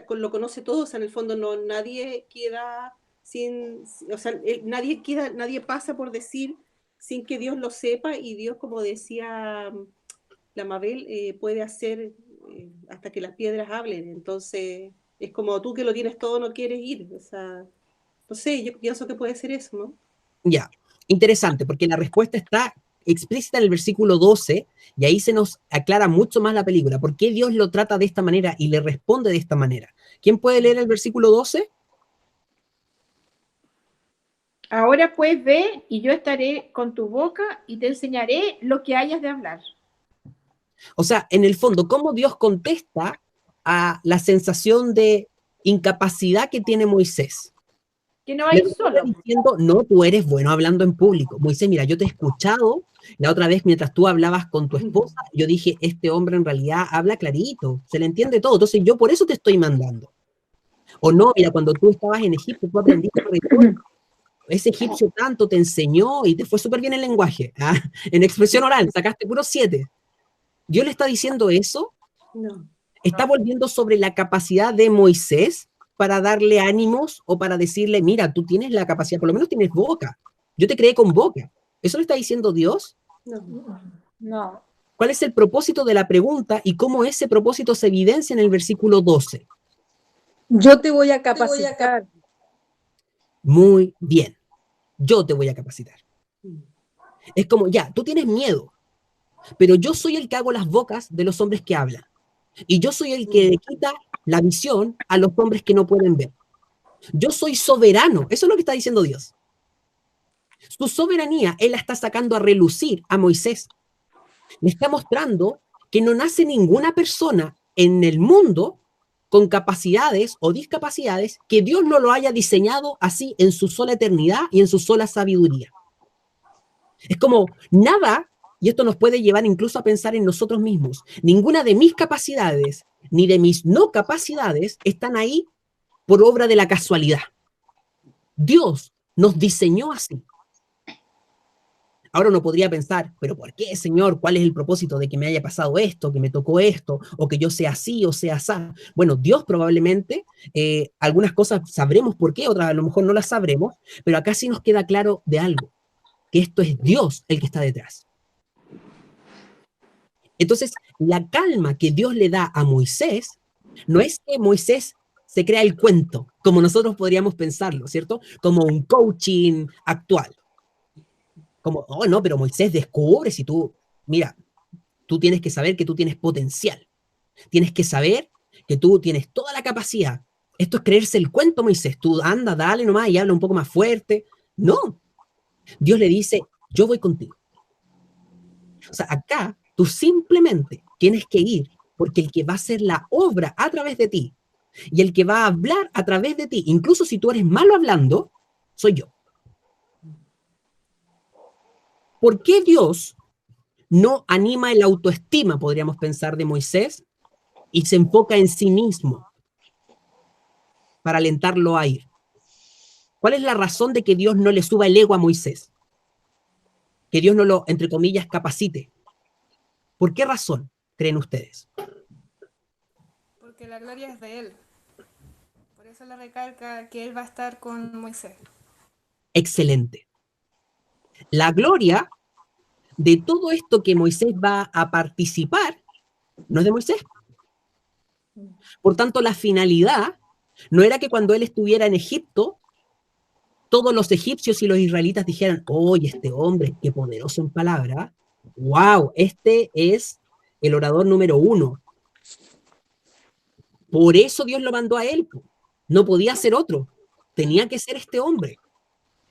lo conoce todo, o sea, en el fondo nadie queda nadie pasa por decir sin que Dios lo sepa, y Dios, como decía la Mabel, puede hacer hasta que las piedras hablen. Entonces, es como tú que lo tienes todo, no quieres ir, o sea, no sé, yo pienso que puede ser eso, ¿no? Ya, interesante, porque la respuesta está explícita en el versículo 12, y ahí se nos aclara mucho más la película. ¿Por qué Dios lo trata de esta manera y le responde de esta manera? ¿Quién puede leer el versículo 12? Ahora pues ve, y yo estaré con tu boca y te enseñaré lo que hayas de hablar. O sea, en el fondo, ¿cómo Dios contesta a la sensación de incapacidad que tiene Moisés? Que no va a ir solo. Diciendo, no, tú eres bueno hablando en público. Moisés, mira, yo te he escuchado la otra vez mientras tú hablabas con tu esposa, yo dije, este hombre en realidad habla clarito, se le entiende todo, entonces yo por eso te estoy mandando. O no, mira, cuando tú estabas en Egipto, tú aprendiste retórica. Ese egipcio tanto te enseñó y te fue súper bien el lenguaje. ¿Ah? En expresión oral, sacaste puros 7. ¿Dios le está diciendo eso? No. ¿Está volviendo sobre la capacidad de Moisés para darle ánimos o para decirle, mira, tú tienes la capacidad, por lo menos tienes boca? Yo te creé con boca. ¿Eso le está diciendo Dios? No. ¿Cuál es el propósito de la pregunta y cómo ese propósito se evidencia en el versículo 12? Yo te voy a capacitar. Muy bien. Yo te voy a capacitar. Es como, ya, tú tienes miedo, pero yo soy el que hago las bocas de los hombres que hablan. Y yo soy el que le quita la visión a los hombres que no pueden ver. Yo soy soberano. Eso es lo que está diciendo Dios. Su soberanía, Él la está sacando a relucir a Moisés. Le está mostrando que no nace ninguna persona en el mundo con capacidades o discapacidades que Dios no lo haya diseñado así en su sola eternidad y en su sola sabiduría. Es como nada, y esto nos puede llevar incluso a pensar en nosotros mismos, ninguna de mis capacidades ni de mis no capacidades están ahí por obra de la casualidad. Dios nos diseñó así. Ahora uno podría pensar, pero ¿por qué, Señor? ¿Cuál es el propósito de que me haya pasado esto, que me tocó esto, o que yo sea así o sea así? Bueno, Dios probablemente, algunas cosas sabremos por qué, otras a lo mejor no las sabremos, pero acá sí nos queda claro de algo, que esto es Dios el que está detrás. Entonces, la calma que Dios le da a Moisés, no es que Moisés se crea el cuento, como nosotros podríamos pensarlo, ¿cierto? Como un coaching actual. Como, oh, no, pero Moisés descubre si tú, mira, tú tienes que saber que tú tienes potencial. Tienes que saber que tú tienes toda la capacidad. Esto es creerse el cuento, Moisés. Tú anda, dale nomás y habla un poco más fuerte. No. Dios le dice, yo voy contigo. O sea, acá tú simplemente tienes que ir porque el que va a hacer la obra a través de ti y el que va a hablar a través de ti, incluso si tú eres malo hablando, soy yo. ¿Por qué Dios no anima el autoestima, podríamos pensar, de Moisés y se enfoca en sí mismo para alentarlo a ir? ¿Cuál es la razón de que Dios no le suba el ego a Moisés? Que Dios no lo, entre comillas, capacite. ¿Por qué razón creen ustedes? Porque la gloria es de Él. Por eso le recalca que Él va a estar con Moisés. Excelente. La gloria de todo esto que Moisés va a participar no es de Moisés. Por tanto, la finalidad no era que cuando él estuviera en Egipto, todos los egipcios y los israelitas dijeran, oye, este hombre, qué poderoso en palabra, wow, este es el orador número 1. Por eso Dios lo mandó a él. No podía ser otro. Tenía que ser este hombre.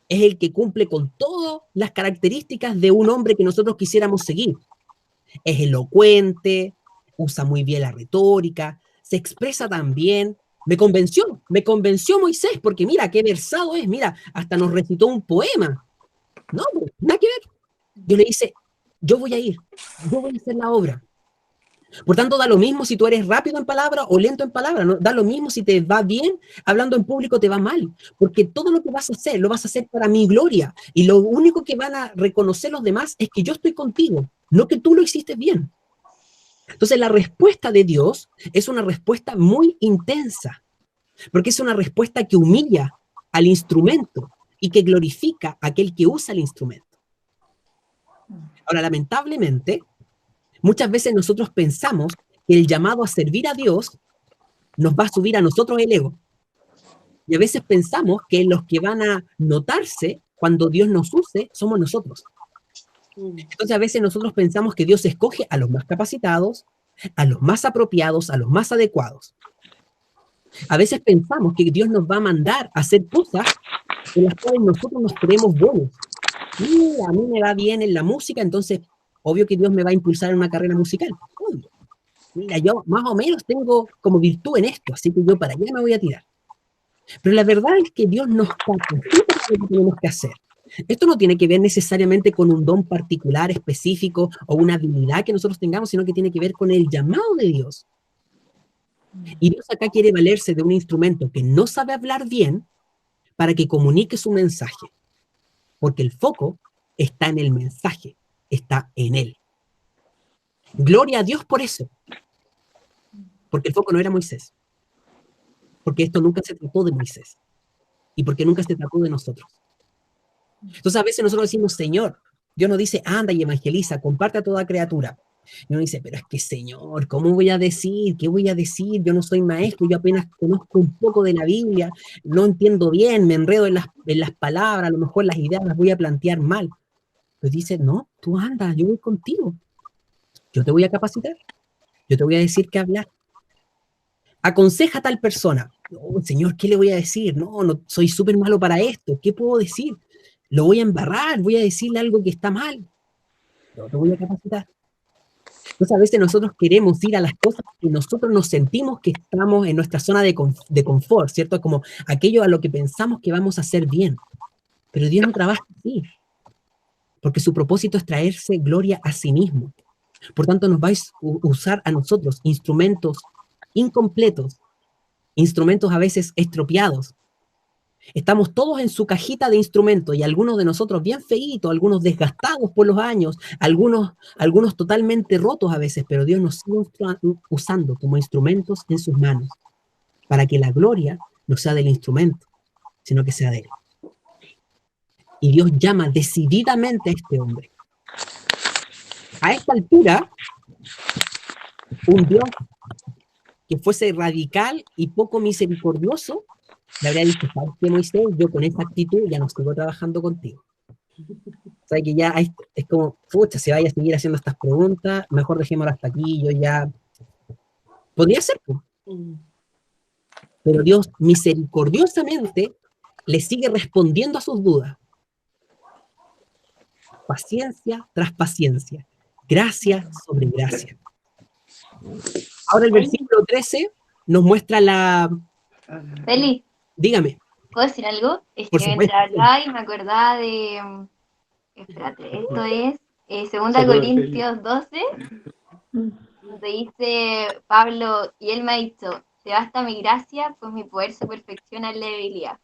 Es el que cumple con todas las características de un hombre que nosotros quisiéramos seguir. Es elocuente, usa muy bien la retórica, se expresa tan bien. Me convenció Moisés, porque mira, qué versado es, mira, hasta nos recitó un poema. No, nada que ver. Dios le dice, yo voy a ir, yo voy a hacer la obra. Por tanto, da lo mismo si tú eres rápido en palabra o lento en palabra, ¿no? Da lo mismo si te va bien, hablando en público te va mal, porque todo lo que vas a hacer, lo vas a hacer para mi gloria, y lo único que van a reconocer los demás es que yo estoy contigo, no que tú lo hiciste bien. Entonces, la respuesta de Dios es una respuesta muy intensa, porque es una respuesta que humilla al instrumento y que glorifica a aquel que usa el instrumento. Ahora, lamentablemente, muchas veces nosotros pensamos que el llamado a servir a Dios nos va a subir a nosotros el ego. Y a veces pensamos que los que van a notarse cuando Dios nos use somos nosotros. Entonces a veces nosotros pensamos que Dios escoge a los más capacitados, a los más apropiados, a los más adecuados. A veces pensamos que Dios nos va a mandar a hacer cosas en las cuales nosotros nos creemos buenos. Mira, a mí me va bien en la música, entonces obvio que Dios me va a impulsar en una carrera musical. Obvio. Mira, yo más o menos tengo como virtud en esto, así que yo para allá me voy a tirar. Pero la verdad es que Dios nos capacita para lo que tenemos que hacer. Esto no tiene que ver necesariamente con un don particular, específico, o una habilidad que nosotros tengamos, sino que tiene que ver con el llamado de Dios. Y Dios acá quiere valerse de un instrumento que no sabe hablar bien para que comunique su mensaje. Porque el foco está en el mensaje, está en él. Gloria a Dios por eso. Porque el foco no era Moisés. Porque esto nunca se trató de Moisés. Y porque nunca se trató de nosotros. Entonces a veces nosotros decimos, Señor, Dios nos dice, anda y evangeliza, comparte a toda criatura. Y uno dice, pero es que Señor, ¿cómo voy a decir? ¿Qué voy a decir? Yo no soy maestro, yo apenas conozco un poco de la Biblia, no entiendo bien, me enredo en las palabras, a lo mejor las ideas las voy a plantear mal. Pues dice, no, tú anda, yo voy contigo. Yo te voy a capacitar, yo te voy a decir qué hablar. Aconseja a tal persona. Oh, Señor, ¿qué le voy a decir? No, soy súper malo para esto, ¿qué puedo decir? Lo voy a embarrar, voy a decirle algo que está mal. No te voy a capacitar. Entonces a veces nosotros queremos ir a las cosas que nosotros nos sentimos que estamos en nuestra zona de confort, ¿cierto? Como aquello a lo que pensamos que vamos a hacer bien. Pero Dios no trabaja así. Porque su propósito es traerse gloria a sí mismo. Por tanto, nos vais a usar a nosotros instrumentos incompletos, instrumentos a veces estropeados. Estamos todos en su cajita de instrumentos y algunos de nosotros bien feitos, algunos desgastados por los años, algunos totalmente rotos a veces, pero Dios nos sigue usando como instrumentos en sus manos para que la gloria no sea del instrumento, sino que sea de Él. Y Dios llama decididamente a este hombre. A esta altura, un Dios que fuese radical y poco misericordioso, le habría dicho: ¿sabes qué, Moisés? Yo con esta actitud ya no sigo trabajando contigo. O sea, que ya es como, pucha, se vaya a seguir haciendo estas preguntas, mejor dejémoslo hasta aquí, yo ya... Podría ser, pues. Pero Dios misericordiosamente le sigue respondiendo a sus dudas. Paciencia tras paciencia. Gracia sobre gracia. Ahora el versículo 13 nos muestra la... Feli, Dígame. ¿puedo decir algo? Es Por que supuesto. mientras hablaba y me acordaba de... Espérate, esto es 2 Corintios 12, donde dice Pablo, y él me ha dicho: te basta mi gracia, pues mi poder se perfecciona en la debilidad.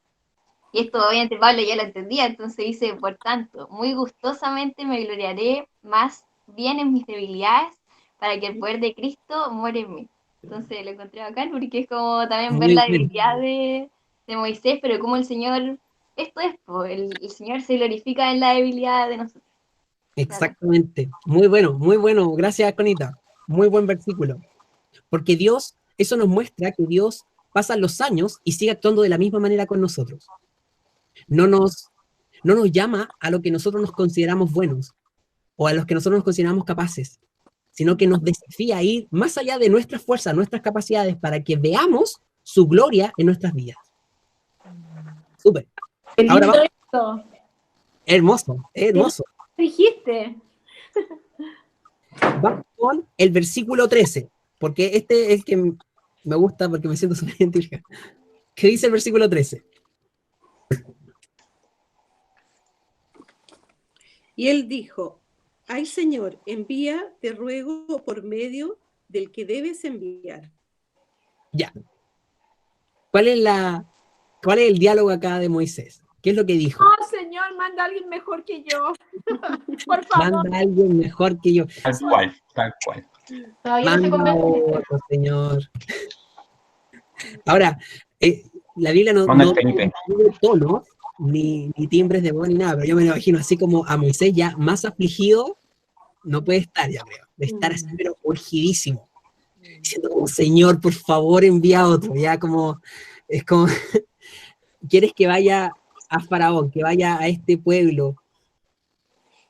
Y esto obviamente Pablo ya lo entendía, entonces dice: por tanto, muy gustosamente me gloriaré más bien en mis debilidades, para que el poder de Cristo muere en mí. Entonces lo encontré bacán, porque es como también ver Muy la bien. debilidad de Moisés, pero como el Señor, esto es, pues, el Señor se glorifica en la debilidad de nosotros. Exactamente. Muy bueno. Gracias, Conita. Muy buen versículo. Porque Dios, eso nos muestra que Dios pasa los años y sigue actuando de la misma manera con nosotros. No nos llama a lo que nosotros nos consideramos buenos o a los que nosotros nos consideramos capaces, sino que nos desafía a ir más allá de nuestras fuerzas, nuestras capacidades, para que veamos su gloria en nuestras vidas. Súper. Qué Ahora lindo vamos. esto. Hermoso, hermoso. ¿Qué dijiste? Vamos con el versículo 13, porque este es el que me gusta porque me siento súper identificado. ¿Qué dice el versículo 13? Y él dijo: ay, Señor, envía, te ruego, por medio del que debes enviar. Ya. ¿Cuál es el diálogo acá de Moisés? ¿Qué es lo que dijo? Oh, Señor, manda a alguien mejor que yo. Por favor. Manda a alguien mejor que yo. Tal cual, tal cual. Todavía no estoy Manda convencida. otro, Señor. Ahora, la Biblia no Manda el Felipe. tiene tonos, ni timbres de voz, ni nada, pero yo me lo imagino así como a Moisés ya más afligido, no puede estar, ya creo, de estar así, pero urgidísimo. Diciendo como: Señor, por favor, envía otro. Ya como, es como, quieres que vaya a Faraón, que vaya a este pueblo,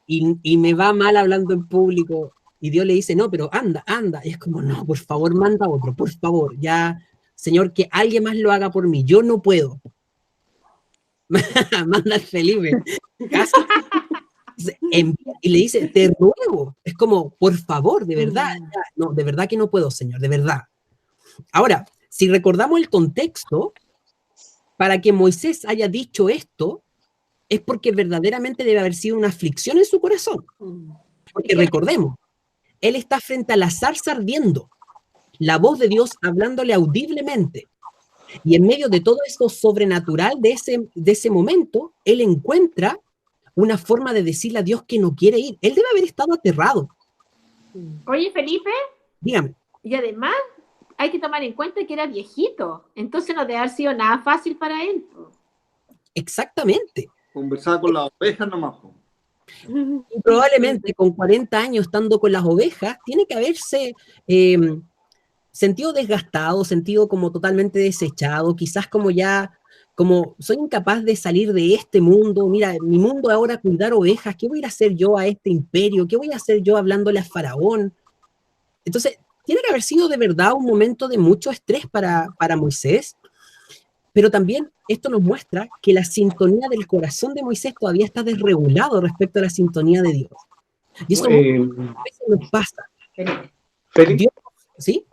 y me va mal hablando en público, y Dios le dice: no, pero anda. Y es como: no, por favor, manda otro, por favor, ya, Señor, que alguien más lo haga por mí, yo no puedo. Manda al Felipe. Y le dice: te ruego. Es como: por favor, de verdad, ya, no, de verdad que no puedo, Señor, de verdad. Ahora, si recordamos el contexto, para que Moisés haya dicho esto, es porque verdaderamente debe haber sido una aflicción en su corazón. Porque recordemos, él está frente a la zarza ardiendo, la voz de Dios hablándole audiblemente, y en medio de todo eso sobrenatural de ese momento, él encuentra una forma de decirle a Dios que no quiere ir. Él debe haber estado aterrado. Oye, Felipe, Dígame. y además hay que tomar en cuenta que era viejito, entonces no debe haber sido nada fácil para él. Exactamente. Conversaba con las ovejas nomás. Y probablemente con 40 años estando con las ovejas, tiene que haberse sentido desgastado, sentido como totalmente desechado, quizás como ya, como soy incapaz de salir de este mundo, mira, mi mundo ahora cuidar ovejas, ¿qué voy a ir a hacer yo a este imperio? ¿Qué voy a hacer yo hablándole a Faraón? Entonces, tiene que haber sido de verdad un momento de mucho estrés para Moisés, pero también esto nos muestra que la sintonía del corazón de Moisés todavía está desregulado respecto a la sintonía de Dios. Y eso a veces nos pasa. Félix, Dios, ¿sí?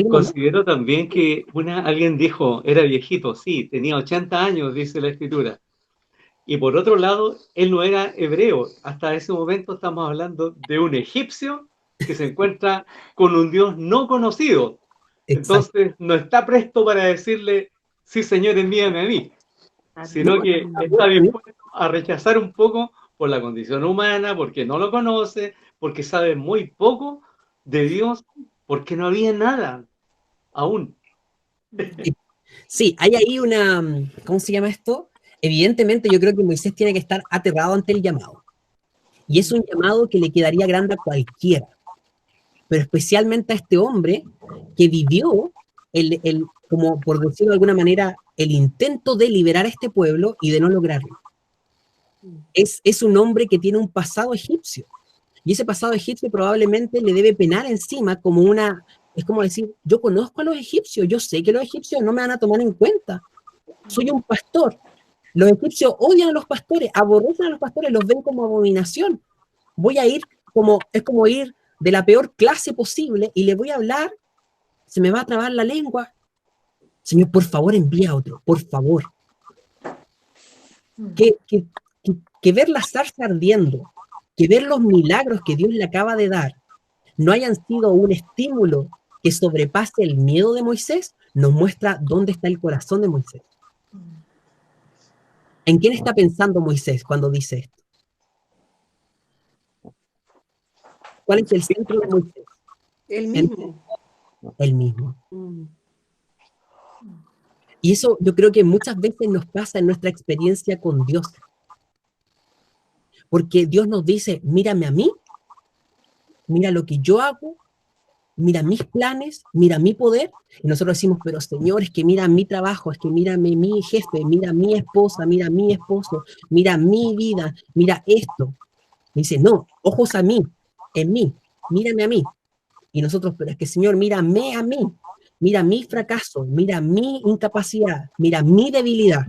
considero también que alguien dijo, era viejito, sí, tenía 80 años, dice la Escritura. Y por otro lado, él no era hebreo. Hasta ese momento estamos hablando de un egipcio que se encuentra con un Dios no conocido. Exacto. Entonces no está presto para decirle, sí señor, envíame a mí, sino que está dispuesto a rechazar un poco por la condición humana, porque no lo conoce, porque sabe muy poco de Dios, porque no había nada aún. Sí, hay ahí una, ¿cómo se llama esto? Evidentemente yo creo que Moisés tiene que estar aterrado ante el llamado. Y es un llamado que le quedaría grande a cualquiera, pero especialmente a este hombre que vivió como por decirlo de alguna manera, el intento de liberar a este pueblo y de no lograrlo. Es un hombre que tiene un pasado egipcio, y ese pasado egipcio probablemente le debe penar encima como es como decir, yo conozco a los egipcios, yo sé que los egipcios no me van a tomar en cuenta, soy un pastor, los egipcios odian a los pastores, aborrecen a los pastores, los ven como abominación, voy a ir es como ir de la peor clase posible y le voy a hablar, se me va a trabar la lengua, Señor, por favor envía a otro, por favor. Que ver la zarza ardiendo, que ver los milagros que Dios le acaba de dar, no hayan sido un estímulo que sobrepase el miedo de Moisés, nos muestra dónde está el corazón de Moisés. ¿En quién está pensando Moisés cuando dice esto? ¿Cuál es el centro de Moisés? El mismo. El mismo. Y eso yo creo que muchas veces nos pasa en nuestra experiencia con Dios. Porque Dios nos dice, mírame a mí, mira lo que yo hago, mira mis planes, mira mi poder, y nosotros decimos, pero Señor, es que mira mi trabajo, es que mírame mi jefe, mira mi esposa, mira mi esposo, mira mi vida, mira esto. Y dice, no, ojos a mí, en mí, mírame a mí. Y nosotros, pero es que Señor, mírame a mí, mira mi fracaso, mira mi incapacidad, mira mi debilidad.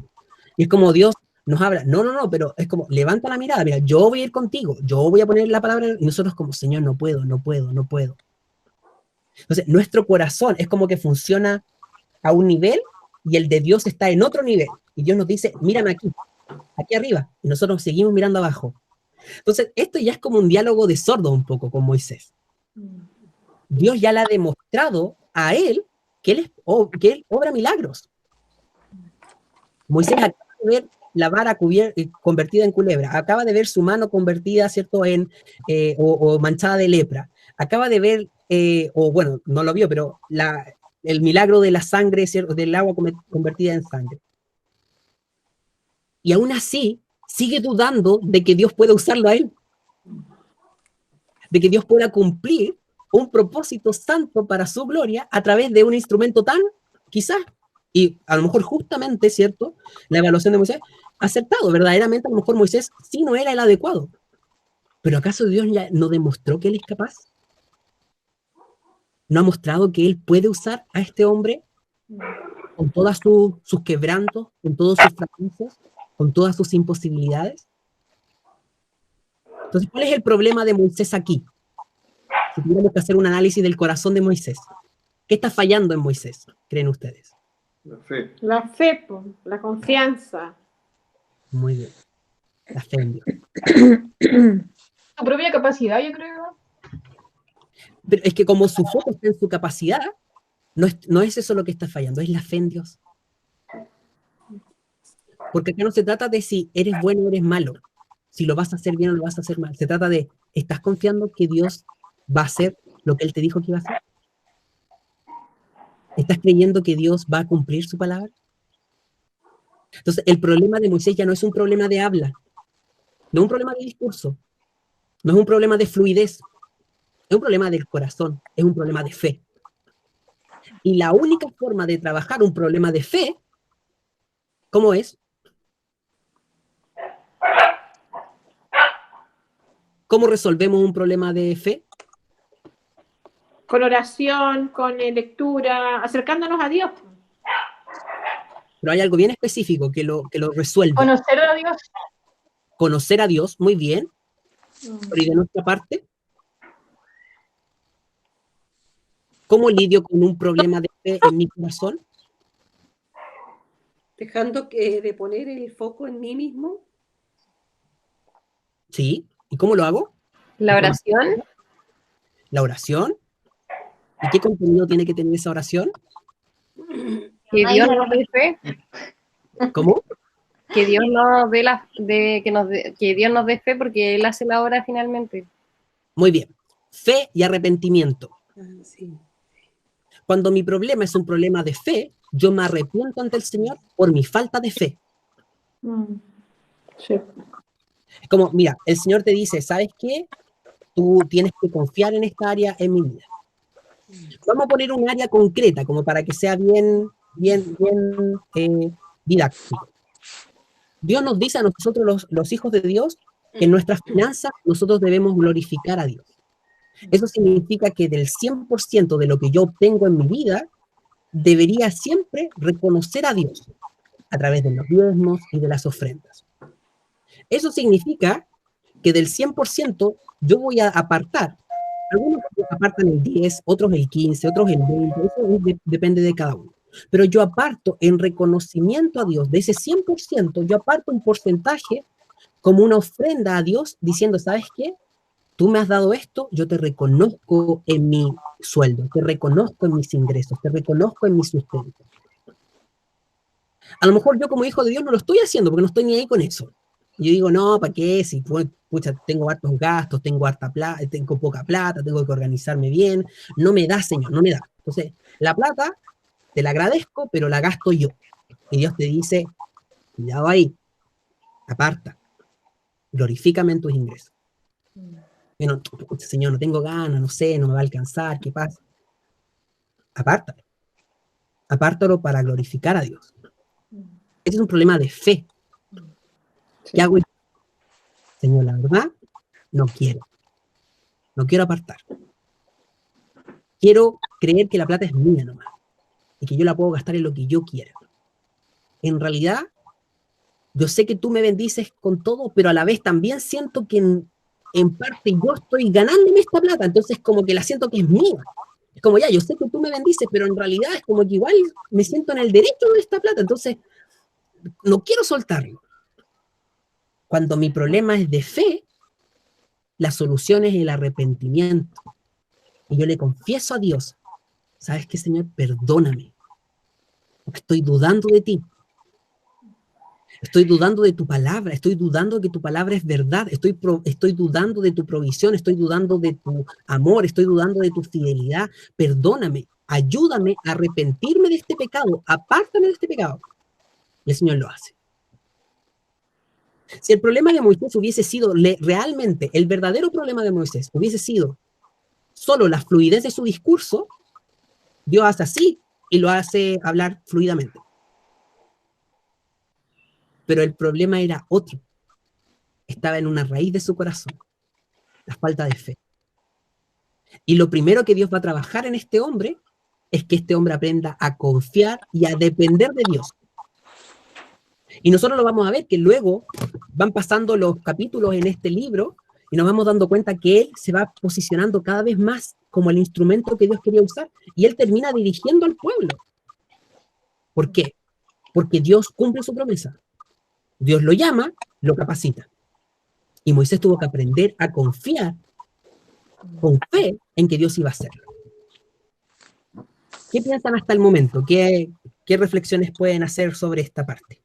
Y es como Dios nos habla, no, pero es como, levanta la mirada, mira, yo voy a ir contigo, yo voy a poner la palabra, y nosotros como, Señor, no puedo. Entonces, nuestro corazón es como que funciona a un nivel y el de Dios está en otro nivel. Y Dios nos dice, mírame aquí arriba, y nosotros seguimos mirando abajo. Entonces, esto ya es como un diálogo de sordo un poco con Moisés. Dios ya le ha demostrado a él que él obra milagros. Moisés acaba de ver la vara convertida en culebra, acaba de ver su mano convertida, ¿cierto?, o manchada de lepra, acaba de ver, o bueno, no lo vio, pero el milagro de la sangre, ¿cierto?, del agua convertida en sangre. Y aún así, sigue dudando de que Dios pueda usarlo a él, de que Dios pueda cumplir un propósito santo para su gloria a través de un instrumento tan, quizás, y a lo mejor justamente, ¿cierto?, la evaluación de Moisés, acertado, verdaderamente a lo mejor Moisés sí no era el adecuado, pero ¿acaso Dios ya no demostró que él es capaz? ¿No ha mostrado que él puede usar a este hombre con todos sus quebrantos, con todos sus fracasos, con todas sus imposibilidades? Entonces, ¿cuál es el problema de Moisés aquí? Si tuviéramos que hacer un análisis del corazón de Moisés, ¿qué está fallando en Moisés, creen ustedes? La fe, la confianza. Muy bien. La fe en Dios. Su propia capacidad, yo creo. Pero es que como su foco está en su capacidad, no es eso lo que está fallando, es la fe en Dios. Porque acá no se trata de si eres bueno o eres malo, si lo vas a hacer bien o lo vas a hacer mal. Se trata de, ¿estás confiando que Dios va a hacer lo que Él te dijo que iba a hacer? ¿Estás creyendo que Dios va a cumplir su palabra? Entonces, el problema de Moisés ya no es un problema de habla, no es un problema de discurso, no es un problema de fluidez, es un problema del corazón, es un problema de fe. Y la única forma de trabajar un problema de fe, ¿cómo es? ¿Cómo resolvemos un problema de fe? Con oración, con lectura, acercándonos a Dios. Pero hay algo bien específico que lo resuelve. Conocer a Dios. Conocer a Dios, muy bien. Pero ¿y de nuestra parte? ¿Cómo lidio con un problema de fe en mi corazón? Dejando de poner el foco en mí mismo. Sí. ¿Y cómo lo hago? La oración. La oración. ¿Y qué contenido tiene que tener esa oración? Que Dios nos dé fe. ¿Cómo? Que Dios nos dé que Dios nos dé fe porque Él hace la obra finalmente. Muy bien. Fe y arrepentimiento. Sí. Cuando mi problema es un problema de fe, yo me arrepiento ante el Señor por mi falta de fe. Sí. Es como, mira, el Señor te dice, ¿sabes qué? Tú tienes que confiar en esta área en mi vida. Vamos a poner un área concreta, como para que sea bien didáctico. Dios nos dice a nosotros, los hijos de Dios, que en nuestras finanzas nosotros debemos glorificar a Dios. Eso significa que del 100% de lo que yo obtengo en mi vida, debería siempre reconocer a Dios a través de los diezmos y de las ofrendas. Eso significa que del 100% yo voy a apartar. Algunos apartan el 10, otros el 15, otros el 20, eso depende de cada uno. Pero yo aparto en reconocimiento a Dios, de ese 100%, yo aparto un porcentaje como una ofrenda a Dios, diciendo, ¿sabes qué? Tú me has dado esto, yo te reconozco en mi sueldo, te reconozco en mis ingresos, te reconozco en mi sustento. A lo mejor yo como hijo de Dios no lo estoy haciendo porque no estoy ni ahí con eso. Yo digo, no, ¿para qué? Si pucha, tengo hartos gastos, tengo harta plata, tengo poca plata, tengo que organizarme bien. No me da, Señor, no me da. Entonces, la plata te la agradezco, pero la gasto yo. Y Dios te dice, cuidado ahí, aparta, glorifícame en tus ingresos. Bueno, Señor, no tengo ganas, no sé, no me va a alcanzar, ¿qué pasa? Apártalo. Apártalo para glorificar a Dios. Ese es un problema de fe. ¿Qué hago yo? Señor, la verdad, no quiero. No quiero apartar. Quiero creer que la plata es mía nomás. Y que yo la puedo gastar en lo que yo quiera. En realidad, yo sé que tú me bendices con todo, pero a la vez también siento que en parte yo estoy ganándome esta plata, entonces como que la siento que es mía. Es como ya, yo sé que tú me bendices, pero en realidad es como que igual me siento en el derecho de esta plata, entonces no quiero soltarlo. Cuando mi problema es de fe, la solución es el arrepentimiento. Y yo le confieso a Dios, ¿sabes qué, Señor? Perdóname, porque estoy dudando de ti. Estoy dudando de tu palabra, estoy dudando de que tu palabra es verdad, estoy dudando de tu provisión, estoy dudando de tu amor, estoy dudando de tu fidelidad. Perdóname, ayúdame a arrepentirme de este pecado, apártame de este pecado. Y el Señor lo hace. Si el problema de Moisés hubiese sido realmente, el verdadero problema de Moisés hubiese sido solo la fluidez de su discurso, Dios hace así y lo hace hablar fluidamente. Pero el problema era otro. Estaba en una raíz de su corazón, la falta de fe. Y lo primero que Dios va a trabajar en este hombre es que este hombre aprenda a confiar y a depender de Dios. Y nosotros lo vamos a ver que luego van pasando los capítulos en este libro y nos vamos dando cuenta que él se va posicionando cada vez más como el instrumento que Dios quería usar y él termina dirigiendo al pueblo. ¿Por qué? Porque Dios cumple su promesa. Dios lo llama, lo capacita. Y Moisés tuvo que aprender a confiar con fe en que Dios iba a hacerlo. ¿Qué piensan hasta el momento? ¿Qué reflexiones pueden hacer sobre esta parte?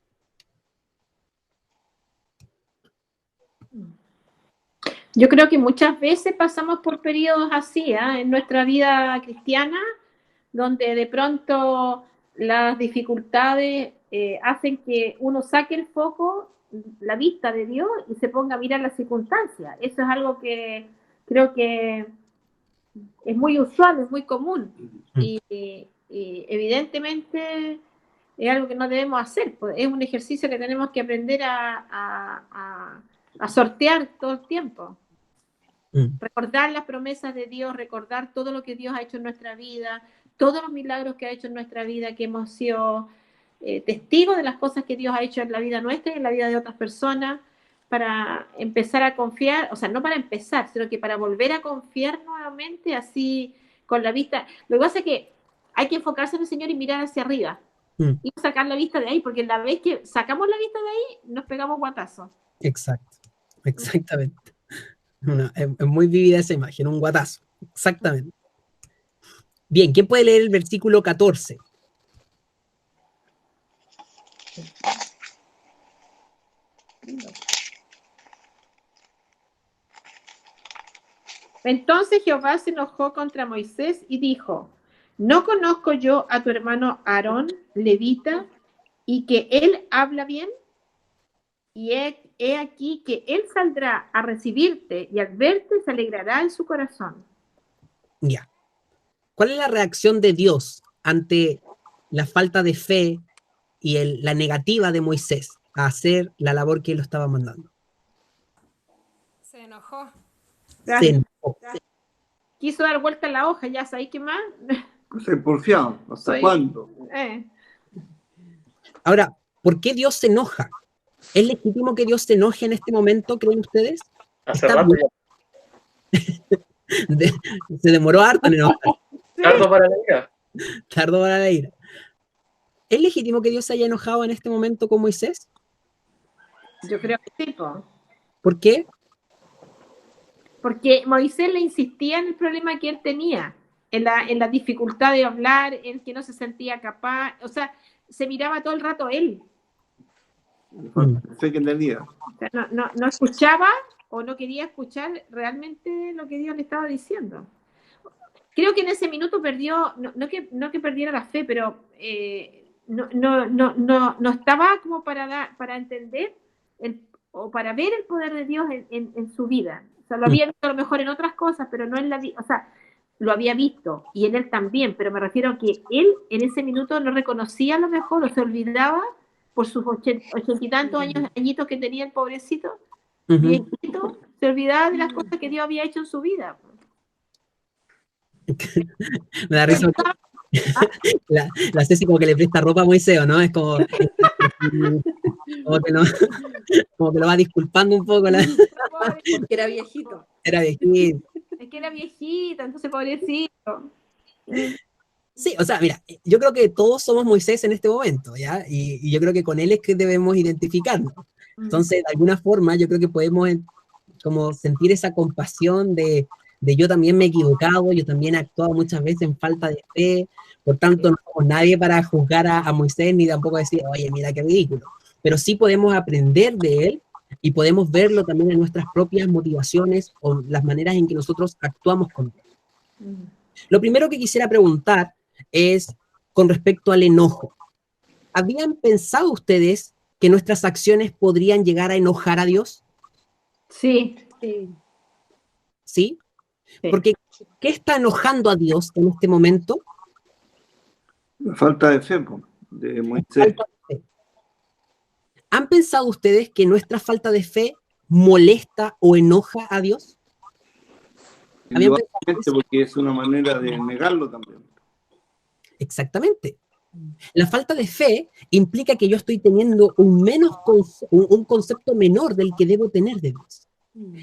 Yo creo que muchas veces pasamos por periodos así, en nuestra vida cristiana, donde de pronto las dificultades hacen que uno saque el foco, la vista de Dios y se ponga a mirar las circunstancias. Eso es algo que creo que es muy usual, es muy común y evidentemente es algo que no debemos hacer. Es un ejercicio que tenemos que aprender a sortear todo el tiempo. Recordar las promesas de Dios, recordar todo lo que Dios ha hecho en nuestra vida, todos los milagros que ha hecho en nuestra vida, que hemos sido testigos de las cosas que Dios ha hecho en la vida nuestra y en la vida de otras personas, para empezar a confiar, o sea, no para empezar, sino que para volver a confiar nuevamente, así con la vista. Lo que pasa es que hay que enfocarse en el Señor y mirar hacia arriba y sacar la vista de ahí, porque la vez que sacamos la vista de ahí, nos pegamos guatazos. Exacto, exactamente. Es muy vivida esa imagen, un guatazo, exactamente. Bien, ¿quién puede leer el versículo 14? Entonces Jehová se enojó contra Moisés y dijo, ¿no conozco yo a tu hermano Aarón, levita, y que él habla bien? Y he aquí que él saldrá a recibirte y al verte se alegrará en su corazón. Ya. ¿Cuál es la reacción de Dios ante la falta de fe y la negativa de Moisés a hacer la labor que él lo estaba mandando? Se enojó. Se enojó. Quiso dar vuelta a la hoja, ya sabéis qué más. Se porfiado. ¿Hasta cuándo? Ahora, ¿por qué Dios se enoja? ¿Es legítimo que Dios se enoje en este momento, creen ustedes? Hace rato ya. Se demoró harto en enojar. Tardo para la ira. Tardó para la ira. ¿Es legítimo que Dios se haya enojado en este momento con Moisés? Yo creo que sí, po. ¿Por qué? Porque Moisés le insistía en el problema que él tenía, en la dificultad de hablar, en que no se sentía capaz, o sea, se miraba todo el rato él. Sé que entendía. O sea, no escuchaba o no quería escuchar realmente lo que Dios le estaba diciendo. Creo que en ese minuto perdió, no que perdiera la fe, pero no estaba como para entender o para ver el poder de Dios en su vida. O sea, lo había visto a lo mejor en otras cosas, pero no en la vida. O sea, lo había visto y en él también, pero me refiero a que él en ese minuto no reconocía a lo mejor o se olvidaba por sus 80 y tantos añitos que tenía el pobrecito, viejito, se olvidaba de las cosas que Dios había hecho en su vida. Me da risa. La Ceci como que le presta ropa a Moisés, ¿no? Es como que lo va disculpando un poco. Porque era viejito. Era viejito. Es que era viejito, entonces pobrecito. Sí, o sea, mira, yo creo que todos somos Moisés en este momento, ¿ya? Y yo creo que con él es que debemos identificarnos. Entonces, de alguna forma, yo creo que podemos como sentir esa compasión de yo también me he equivocado, yo también he actuado muchas veces en falta de fe, por tanto no somos nadie para juzgar a Moisés ni tampoco decir, oye, mira qué ridículo. Pero sí podemos aprender de él y podemos verlo también en nuestras propias motivaciones o las maneras en que nosotros actuamos con él. Lo primero que quisiera preguntar es con respecto al enojo. ¿Habían pensado ustedes que nuestras acciones podrían llegar a enojar a Dios? Sí. ¿Sí? Porque, ¿qué está enojando a Dios en este momento? La falta de fe de Moisés. ¿Han pensado ustedes que nuestra falta de fe molesta o enoja a Dios? Porque es una manera de negarlo también. Exactamente. La falta de fe implica que yo estoy teniendo un concepto menor del que debo tener de Dios.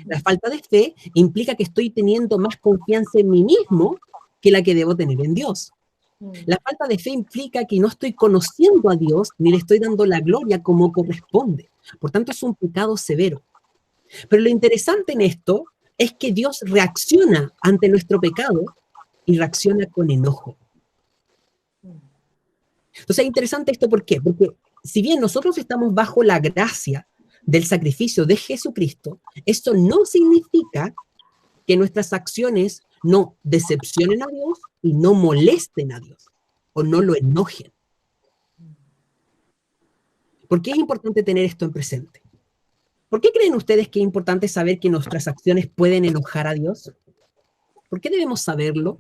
La falta de fe implica que estoy teniendo más confianza en mí mismo que la que debo tener en Dios. La falta de fe implica que no estoy conociendo a Dios ni le estoy dando la gloria como corresponde. Por tanto, es un pecado severo. Pero lo interesante en esto es que Dios reacciona ante nuestro pecado y reacciona con enojo. Entonces es interesante esto, ¿por qué? Porque si bien nosotros estamos bajo la gracia del sacrificio de Jesucristo, esto no significa que nuestras acciones no decepcionen a Dios y no molesten a Dios o no lo enojen. ¿Por qué es importante tener esto en presente? ¿Por qué creen ustedes que es importante saber que nuestras acciones pueden enojar a Dios? ¿Por qué debemos saberlo?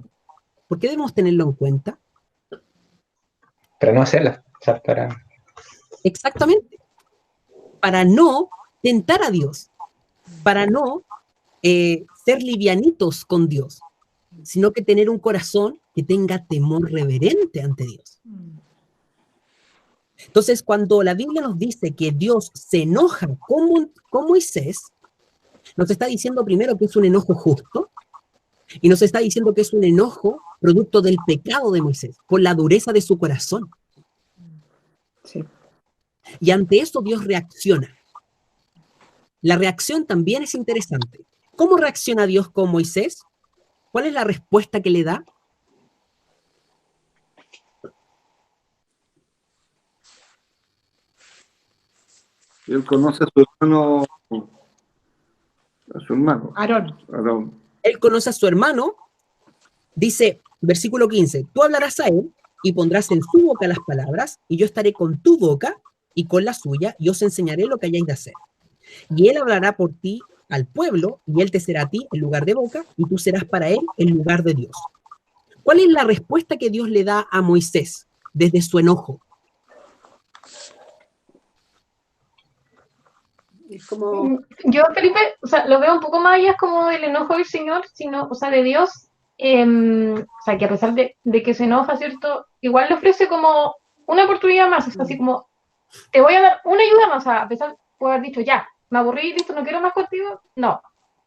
¿Por qué debemos tenerlo en cuenta? Para no hacerlas, o sea, para... Exactamente. Para no tentar a Dios, para no ser livianitos con Dios, sino que tener un corazón que tenga temor reverente ante Dios. Entonces, cuando la Biblia nos dice que Dios se enoja con Moisés, nos está diciendo primero que es un enojo justo, y nos está diciendo que es un enojo producto del pecado de Moisés, por la dureza de su corazón. Sí. Y ante eso Dios reacciona. La reacción también es interesante. ¿Cómo reacciona Dios con Moisés? ¿Cuál es la respuesta que le da? Él conoce a su hermano, Aarón. Él conoce a su hermano, dice, versículo 15, tú hablarás a él y pondrás en su boca las palabras, y yo estaré con tu boca y con la suya, y os enseñaré lo que hayáis de hacer. Y él hablará por ti al pueblo, y él te será a ti el lugar de boca, y tú serás para él el lugar de Dios. ¿Cuál es la respuesta que Dios le da a Moisés desde su enojo? Es como... Yo, Felipe, o sea, lo veo un poco más allá como del enojo del Señor, sino, o sea, de Dios, o sea, que a pesar de que se enoja, ¿cierto? Igual le ofrece como una oportunidad más, o sea, así como, te voy a dar una ayuda más, o sea, a pesar de haber dicho, ya, me aburrí, listo, no quiero más contigo, no.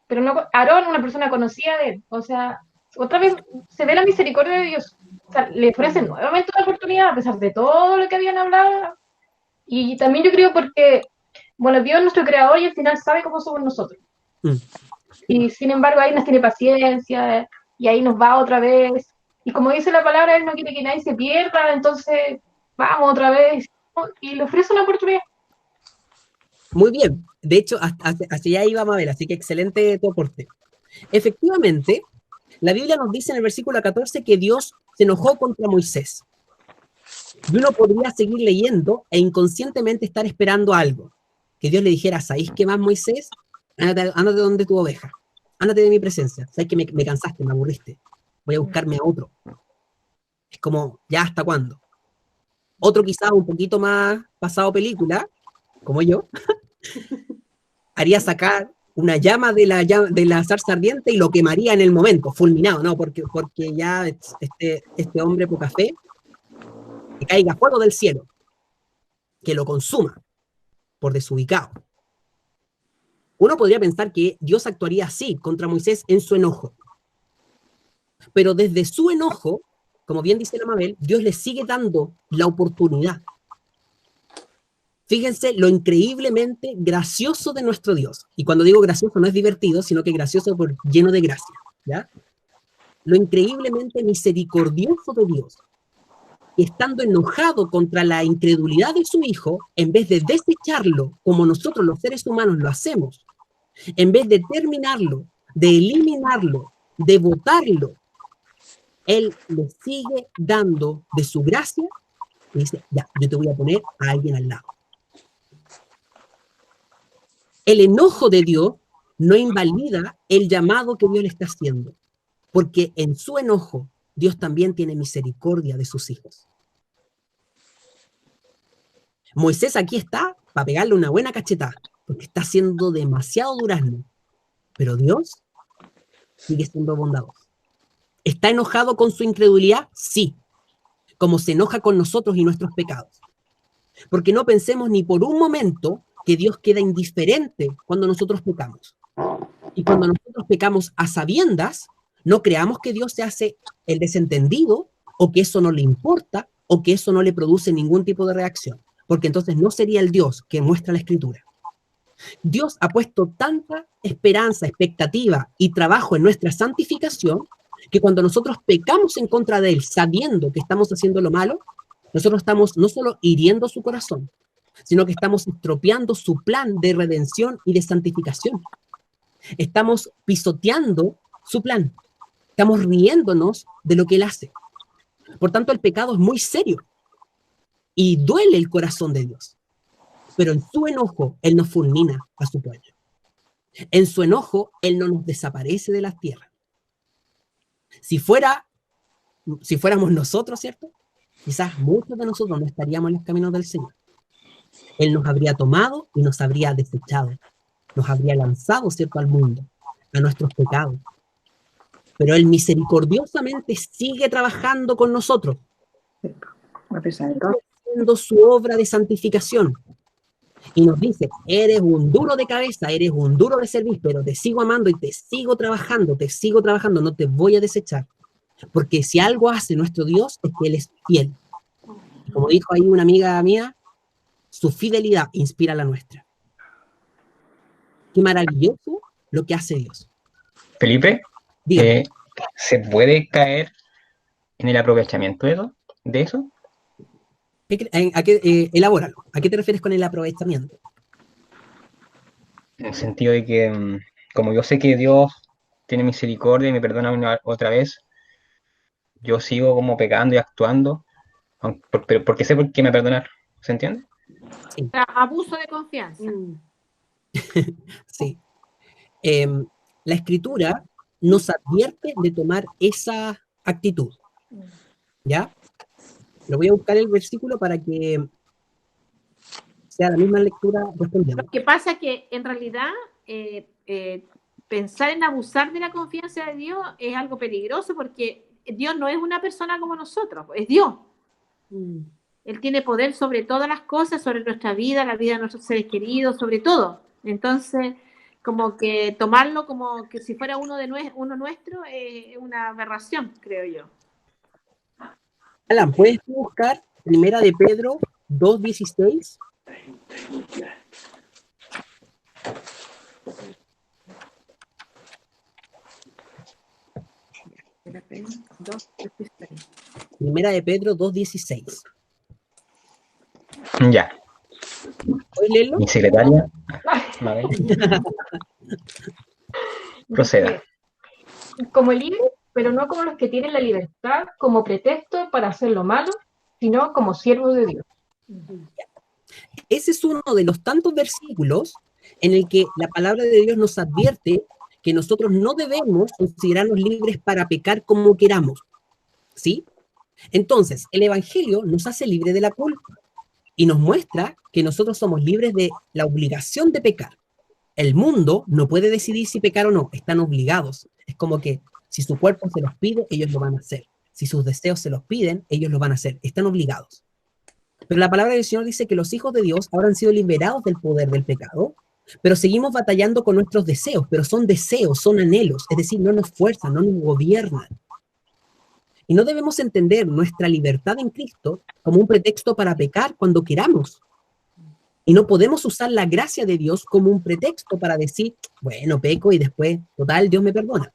Pero no, Aarón, una persona conocida de él, o sea, otra vez se ve la misericordia de Dios, o sea, le ofrece nuevamente una oportunidad, a pesar de todo lo que habían hablado, y también yo creo porque, bueno, Dios es nuestro creador y al final sabe cómo somos nosotros. Y sin embargo ahí nos tiene paciencia y ahí nos va otra vez. Y como dice la palabra, Él no quiere que nadie se pierda, entonces vamos otra vez y le ofrece una oportunidad. Muy bien. De hecho, hacia allá iba Mabel, así que excelente tu aporte. Efectivamente, la Biblia nos dice en el versículo 14 que Dios se enojó contra Moisés. Y uno podría seguir leyendo e inconscientemente estar esperando algo. Que Dios le dijera, ¿sabéis qué más, Moisés? Ándate donde tu oveja. Ándate de mi presencia. ¿Sabes que me cansaste, me aburriste? Voy a buscarme a otro. Es como, ¿ya hasta cuándo? Otro quizás un poquito más pasado película, como yo, haría sacar una llama de la zarza ardiente y lo quemaría en el momento, fulminado, ¿no? Porque ya este hombre poca fe, que caiga fuego del cielo, que lo consuma por desubicado. Uno podría pensar que Dios actuaría así contra Moisés en su enojo. Pero desde su enojo, como bien dice la Mabel, Dios le sigue dando la oportunidad. Fíjense lo increíblemente gracioso de nuestro Dios. Y cuando digo gracioso no es divertido, sino que gracioso por lleno de gracia, ¿ya? Lo increíblemente misericordioso de Dios. Y estando enojado contra la incredulidad de su hijo, en vez de desecharlo como nosotros los seres humanos lo hacemos, en vez de terminarlo, de eliminarlo, de botarlo, Él le sigue dando de su gracia y dice, ya, yo te voy a poner a alguien al lado. El enojo de Dios no invalida el llamado que Dios le está haciendo, porque en su enojo Dios también tiene misericordia de sus hijos. Moisés aquí está para pegarle una buena cachetada, porque está siendo demasiado durazno, pero Dios sigue siendo bondadoso. ¿Está enojado con su incredulidad? Sí, como se enoja con nosotros y nuestros pecados. Porque no pensemos ni por un momento que Dios queda indiferente cuando nosotros pecamos. Y cuando nosotros pecamos a sabiendas, no creamos que Dios se hace el desentendido o que eso no le importa o que eso no le produce ningún tipo de reacción. Porque entonces no sería el Dios que muestra la Escritura. Dios ha puesto tanta esperanza, expectativa y trabajo en nuestra santificación que cuando nosotros pecamos en contra de Él sabiendo que estamos haciendo lo malo, nosotros estamos no solo hiriendo su corazón, sino que estamos estropeando su plan de redención y de santificación. Estamos pisoteando su plan. Estamos riéndonos de lo que Él hace. Por tanto, el pecado es muy serio y duele el corazón de Dios. Pero en su enojo, Él nos fulmina a su pueblo. En su enojo, Él no nos desaparece de la tierra. Si fuéramos nosotros, ¿cierto? Quizás muchos de nosotros no estaríamos en los caminos del Señor. Él nos habría tomado y nos habría desechado. Nos habría lanzado, ¿cierto?, al mundo, a nuestros pecados. Pero Él misericordiosamente sigue trabajando con nosotros. Haciendo su obra de santificación. Y nos dice, eres un duro de cabeza, eres un duro de servir, pero te sigo amando y te sigo trabajando, no te voy a desechar. Porque si algo hace nuestro Dios es que Él es fiel. Y como dijo ahí una amiga mía, su fidelidad inspira la nuestra. Qué maravilloso lo que hace Dios. Felipe, ¿se puede caer en el aprovechamiento de eso? Elabóralo. ¿A qué te refieres con el aprovechamiento? En el sentido de que, como yo sé que Dios tiene misericordia y me perdona otra vez, yo sigo como pecando y actuando, pero porque sé por qué me va a perdonar. ¿Se entiende? Sí. Abuso de confianza. Sí. La Escritura nos advierte de tomar esa actitud. ¿Ya? Lo voy a buscar el versículo para que sea la misma lectura respondiendo. Lo que pasa es que en realidad pensar en abusar de la confianza de Dios es algo peligroso porque Dios no es una persona como nosotros, es Dios. Él tiene poder sobre todas las cosas, sobre nuestra vida, la vida de nuestros seres queridos, sobre todo. Entonces, como que tomarlo como que si fuera uno nuestro es una aberración, creo yo. Alan, ¿puedes buscar Primera de Pedro 2:16? Primera de Pedro 2:16. Ya. ¿Puedes leerlo? Mi secretaria. Mabel. Proceda. Como libres, pero no como los que tienen la libertad como pretexto para hacer lo malo, sino como siervos de Dios. Ese es uno de los tantos versículos en el que la palabra de Dios nos advierte que nosotros no debemos considerarnos libres para pecar como queramos. ¿Sí? Entonces, el Evangelio nos hace libres de la culpa y nos muestra que nosotros somos libres de la obligación de pecar. El mundo no puede decidir si pecar o no, están obligados. Es como que si su cuerpo se los pide, ellos lo van a hacer. Si sus deseos se los piden, ellos lo van a hacer. Están obligados. Pero la palabra del Señor dice que los hijos de Dios ahora han sido liberados del poder del pecado, pero seguimos batallando con nuestros deseos, pero son deseos, son anhelos, es decir, no nos fuerzan, no nos gobiernan. Y no debemos entender nuestra libertad en Cristo como un pretexto para pecar cuando queramos. Y no podemos usar la gracia de Dios como un pretexto para decir, bueno, peco y después, total, Dios me perdona.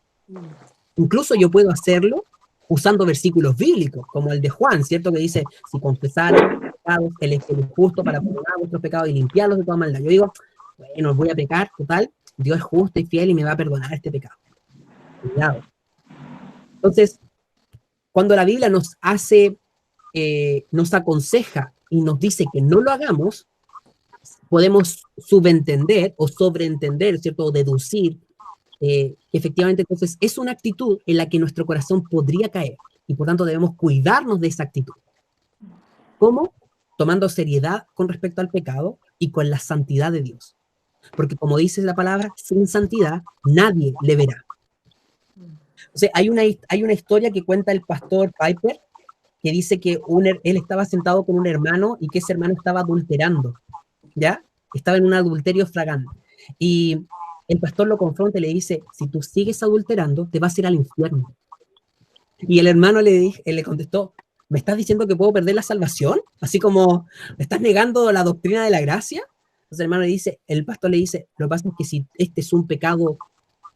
Incluso yo puedo hacerlo usando versículos bíblicos, como el de Juan, ¿cierto? Que dice, si confesaran pecados, Él es justo para perdonar vuestros pecados y limpiarlos de toda maldad. Yo digo, bueno, voy a pecar, total, Dios es justo y fiel y me va a perdonar este pecado. Cuidado. Entonces, cuando la Biblia nos hace, nos aconseja y nos dice que no lo hagamos, podemos subentender o sobreentender, ¿cierto? O deducir que efectivamente entonces es una actitud en la que nuestro corazón podría caer y por tanto debemos cuidarnos de esa actitud. ¿Cómo? Tomando seriedad con respecto al pecado y con la santidad de Dios. Porque como dice la palabra, sin santidad nadie le verá. O sea, hay una historia que cuenta el pastor Piper que dice que él estaba sentado con un hermano y que ese hermano estaba adulterando, ¿ya? Estaba en un adulterio flagrante. Y el pastor lo confronta y le dice, si tú sigues adulterando, te vas a ir al infierno. Y el hermano le contestó, ¿me estás diciendo que puedo perder la salvación? Así como, ¿me estás negando la doctrina de la gracia? Entonces el pastor le dice, lo que pasa es que si este es un pecado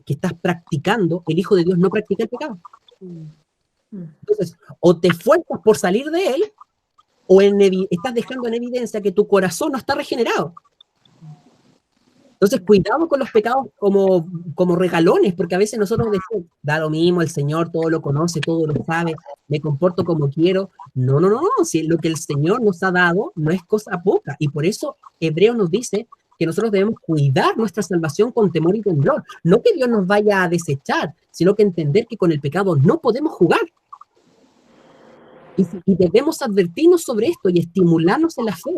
que estás practicando, el Hijo de Dios no practica el pecado. Entonces, o te esfuerzas por salir de él, o estás dejando en evidencia que tu corazón no está regenerado. Entonces, cuidado con los pecados como regalones, porque a veces nosotros decimos, da lo mismo, el Señor todo lo conoce, todo lo sabe, me comporto como quiero. No, si lo que el Señor nos ha dado no es cosa poca, y por eso Hebreos nos dice que nosotros debemos cuidar nuestra salvación con temor y temblor. No que Dios nos vaya a desechar, sino que entender que con el pecado no podemos jugar. Y debemos advertirnos sobre esto y estimularnos en la fe.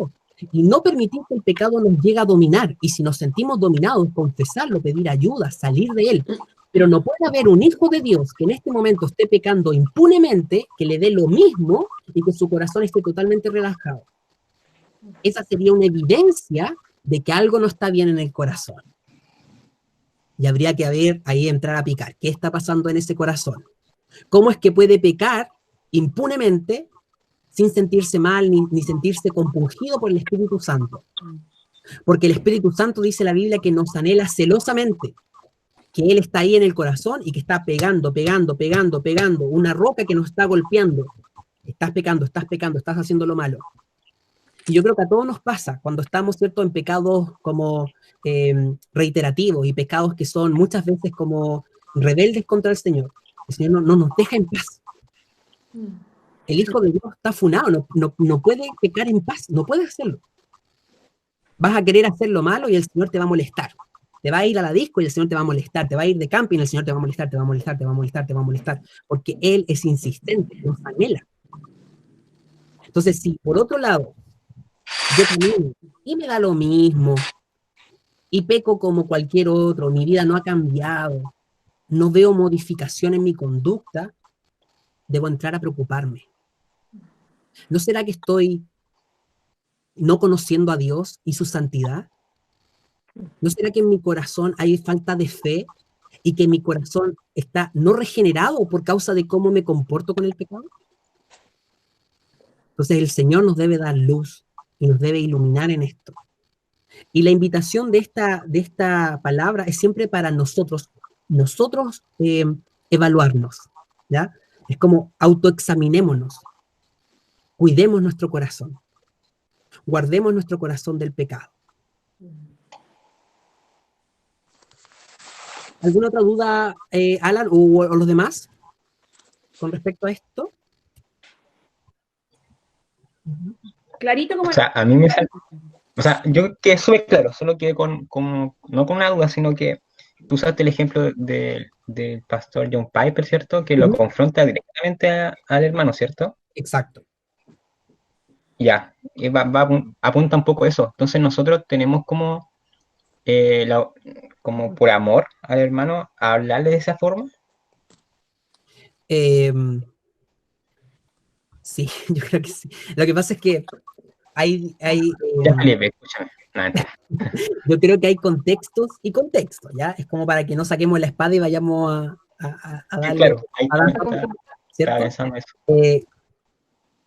Y no permitir que el pecado nos llegue a dominar. Y si nos sentimos dominados, confesarlo, pedir ayuda, salir de él. Pero no puede haber un hijo de Dios que en este momento esté pecando impunemente, que le dé lo mismo y que su corazón esté totalmente relajado. Esa sería una evidencia de que algo no está bien en el corazón. Y habría que ahí entrar a picar. ¿Qué está pasando en ese corazón? ¿Cómo es que puede pecar impunemente sin sentirse mal ni sentirse compungido por el Espíritu Santo? Porque el Espíritu Santo, dice la Biblia, que nos anhela celosamente, que Él está ahí en el corazón y que está pegando, una roca que nos está golpeando. Estás pecando, estás haciendo lo malo. Y yo creo que a todos nos pasa cuando estamos, ¿cierto?, en pecados como reiterativos y pecados que son muchas veces como rebeldes contra el Señor. El Señor no nos deja en paz. El Hijo de Dios está funado, no puede pecar en paz, no puede hacerlo. Vas a querer hacer lo malo y el Señor te va a molestar. Te va a ir a la disco y el Señor te va a molestar. Te va a ir de camping y el Señor te va a molestar, te va a molestar, te va a molestar, te va a molestar. Porque Él es insistente, nos anhela. Entonces, si por otro lado, yo también, y me da lo mismo, y peco como cualquier otro, mi vida no ha cambiado, no veo modificación en mi conducta, debo entrar a preocuparme. ¿No será que estoy no conociendo a Dios y su santidad? ¿No será que en mi corazón hay falta de fe y que mi corazón está no regenerado por causa de cómo me comporto con el pecado? Entonces el Señor nos debe dar luz y nos debe iluminar en esto. Y la invitación de esta palabra es siempre para nosotros evaluarnos, ¿ya? Es como autoexaminémonos, cuidemos nuestro corazón, guardemos nuestro corazón del pecado. ¿Alguna otra duda, Alan, o los demás, con respecto a esto? Clarito como... O sea, a mí me sale... O sea, yo quedé súper claro, solo quedé no con una duda, sino que tú usaste el ejemplo del pastor John Piper, ¿cierto? Que lo confronta directamente al hermano, ¿cierto? Exacto. Ya, y apunta un poco eso. Entonces nosotros tenemos como, como por amor al hermano, a hablarle de esa forma. Sí, yo creo que sí. Lo que pasa es que Ya, Felipe, escúchame. yo creo que hay contextos y contextos, ¿ya? Es como para que no saquemos la espada y vayamos a darle... Claro, ahí ¿cierto? pensando eso.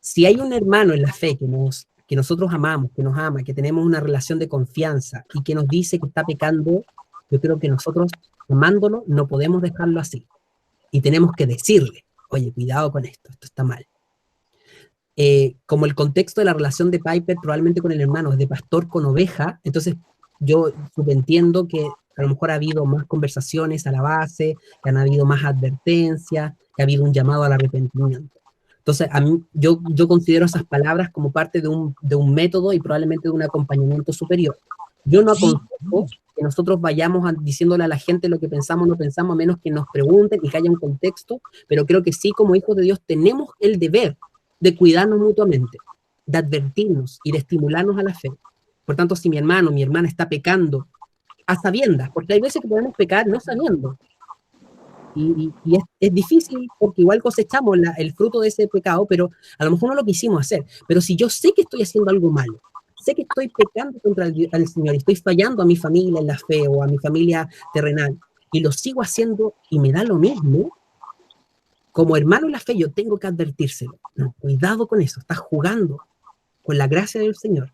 Si hay un hermano en la fe que nosotros amamos, que nos ama, que tenemos una relación de confianza y que nos dice que está pecando, yo creo que nosotros, amándolo, no podemos dejarlo así. Y tenemos que decirle, oye, cuidado con esto está mal. Como el contexto de la relación de Piper probablemente con el hermano es de pastor con oveja, entonces yo subentiendo que a lo mejor ha habido más conversaciones a la base, que han habido más advertencias, que ha habido un llamado al arrepentimiento. Entonces, a mí, yo considero esas palabras como parte de un método y probablemente de un acompañamiento superior. Yo no aconsejo que nosotros vayamos diciéndole a la gente lo que pensamos o no pensamos, a menos que nos pregunten y que haya un contexto, pero creo que sí, como hijos de Dios, tenemos el deber de cuidarnos mutuamente, de advertirnos y de estimularnos a la fe. Por tanto, si mi hermano, mi hermana está pecando a sabiendas, porque hay veces que podemos pecar no sabiendo, y es difícil porque igual cosechamos el fruto de ese pecado, pero a lo mejor no lo quisimos hacer. Pero si yo sé que estoy haciendo algo malo, sé que estoy pecando contra el Señor, y estoy fallando a mi familia en la fe o a mi familia terrenal, y lo sigo haciendo y me da lo mismo, como hermano en la fe yo tengo que advertírselo. No, cuidado con eso, estás jugando con la gracia del Señor.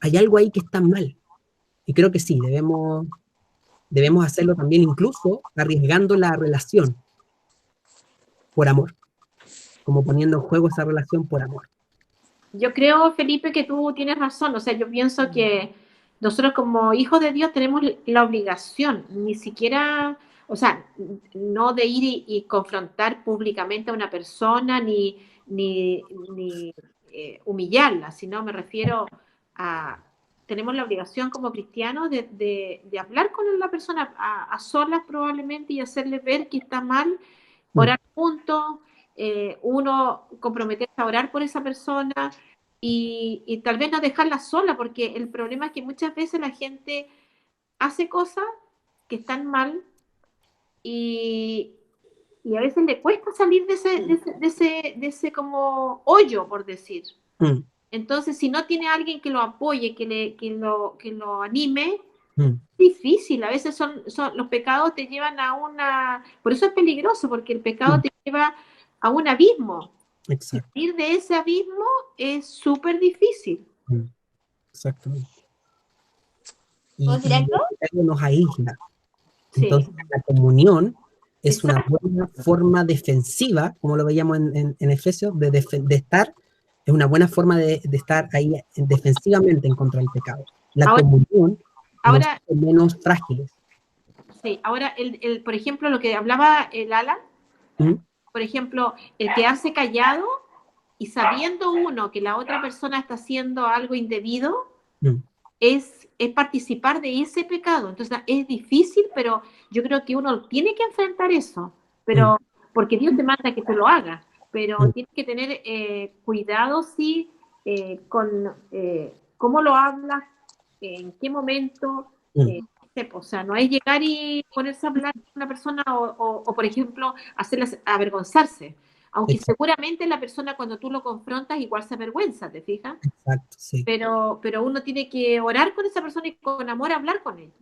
Hay algo ahí que está mal. Y creo que sí, debemos hacerlo también, incluso arriesgando la relación por amor, como poniendo en juego esa relación por amor. Yo creo, Felipe, que tú tienes razón. O sea, yo pienso que nosotros como hijos de Dios tenemos la obligación, ni siquiera, o sea, no de ir y confrontar públicamente a una persona, ni humillarla, sino me refiero a... Tenemos la obligación como cristianos de hablar con la persona a solas probablemente y hacerle ver que está mal, orar juntos, uno comprometerse a orar por esa persona y tal vez no dejarla sola, porque el problema es que muchas veces la gente hace cosas que están mal y a veces le cuesta salir de ese como hoyo, por decir. Entonces, si no tiene alguien que lo apoye, que lo anime, es difícil. A veces los pecados te llevan a una... Por eso es peligroso, porque el pecado te lleva a un abismo. Exacto. Salir de ese abismo es súper difícil. Exactamente. ¿Puedo decir algo? Y nos aísla. Entonces, la comunión es una buena forma defensiva, como lo veíamos en Efesios, de estar Es una buena forma de estar ahí defensivamente en contra del pecado. La Ahora- comunión ahora- nos hace menos frágiles. Sí, ahora, por ejemplo, lo que hablaba el Alan, ¿Mm? por ejemplo, el quedarse callado y sabiendo uno que la otra persona está haciendo algo indebido, Mm. es participar de ese pecado. Entonces es difícil, pero yo creo que uno tiene que enfrentar eso, pero porque Dios te manda que tú lo hagas, pero tienes que tener cuidado, sí, con cómo lo hablas, en qué momento, o sea, no es llegar y ponerse a hablar con una persona o, por ejemplo, hacerla avergonzarse. Aunque Exacto. seguramente la persona cuando tú lo confrontas igual se avergüenza, ¿te fijas? Exacto, sí. Pero uno tiene que orar con esa persona y con amor hablar con ella.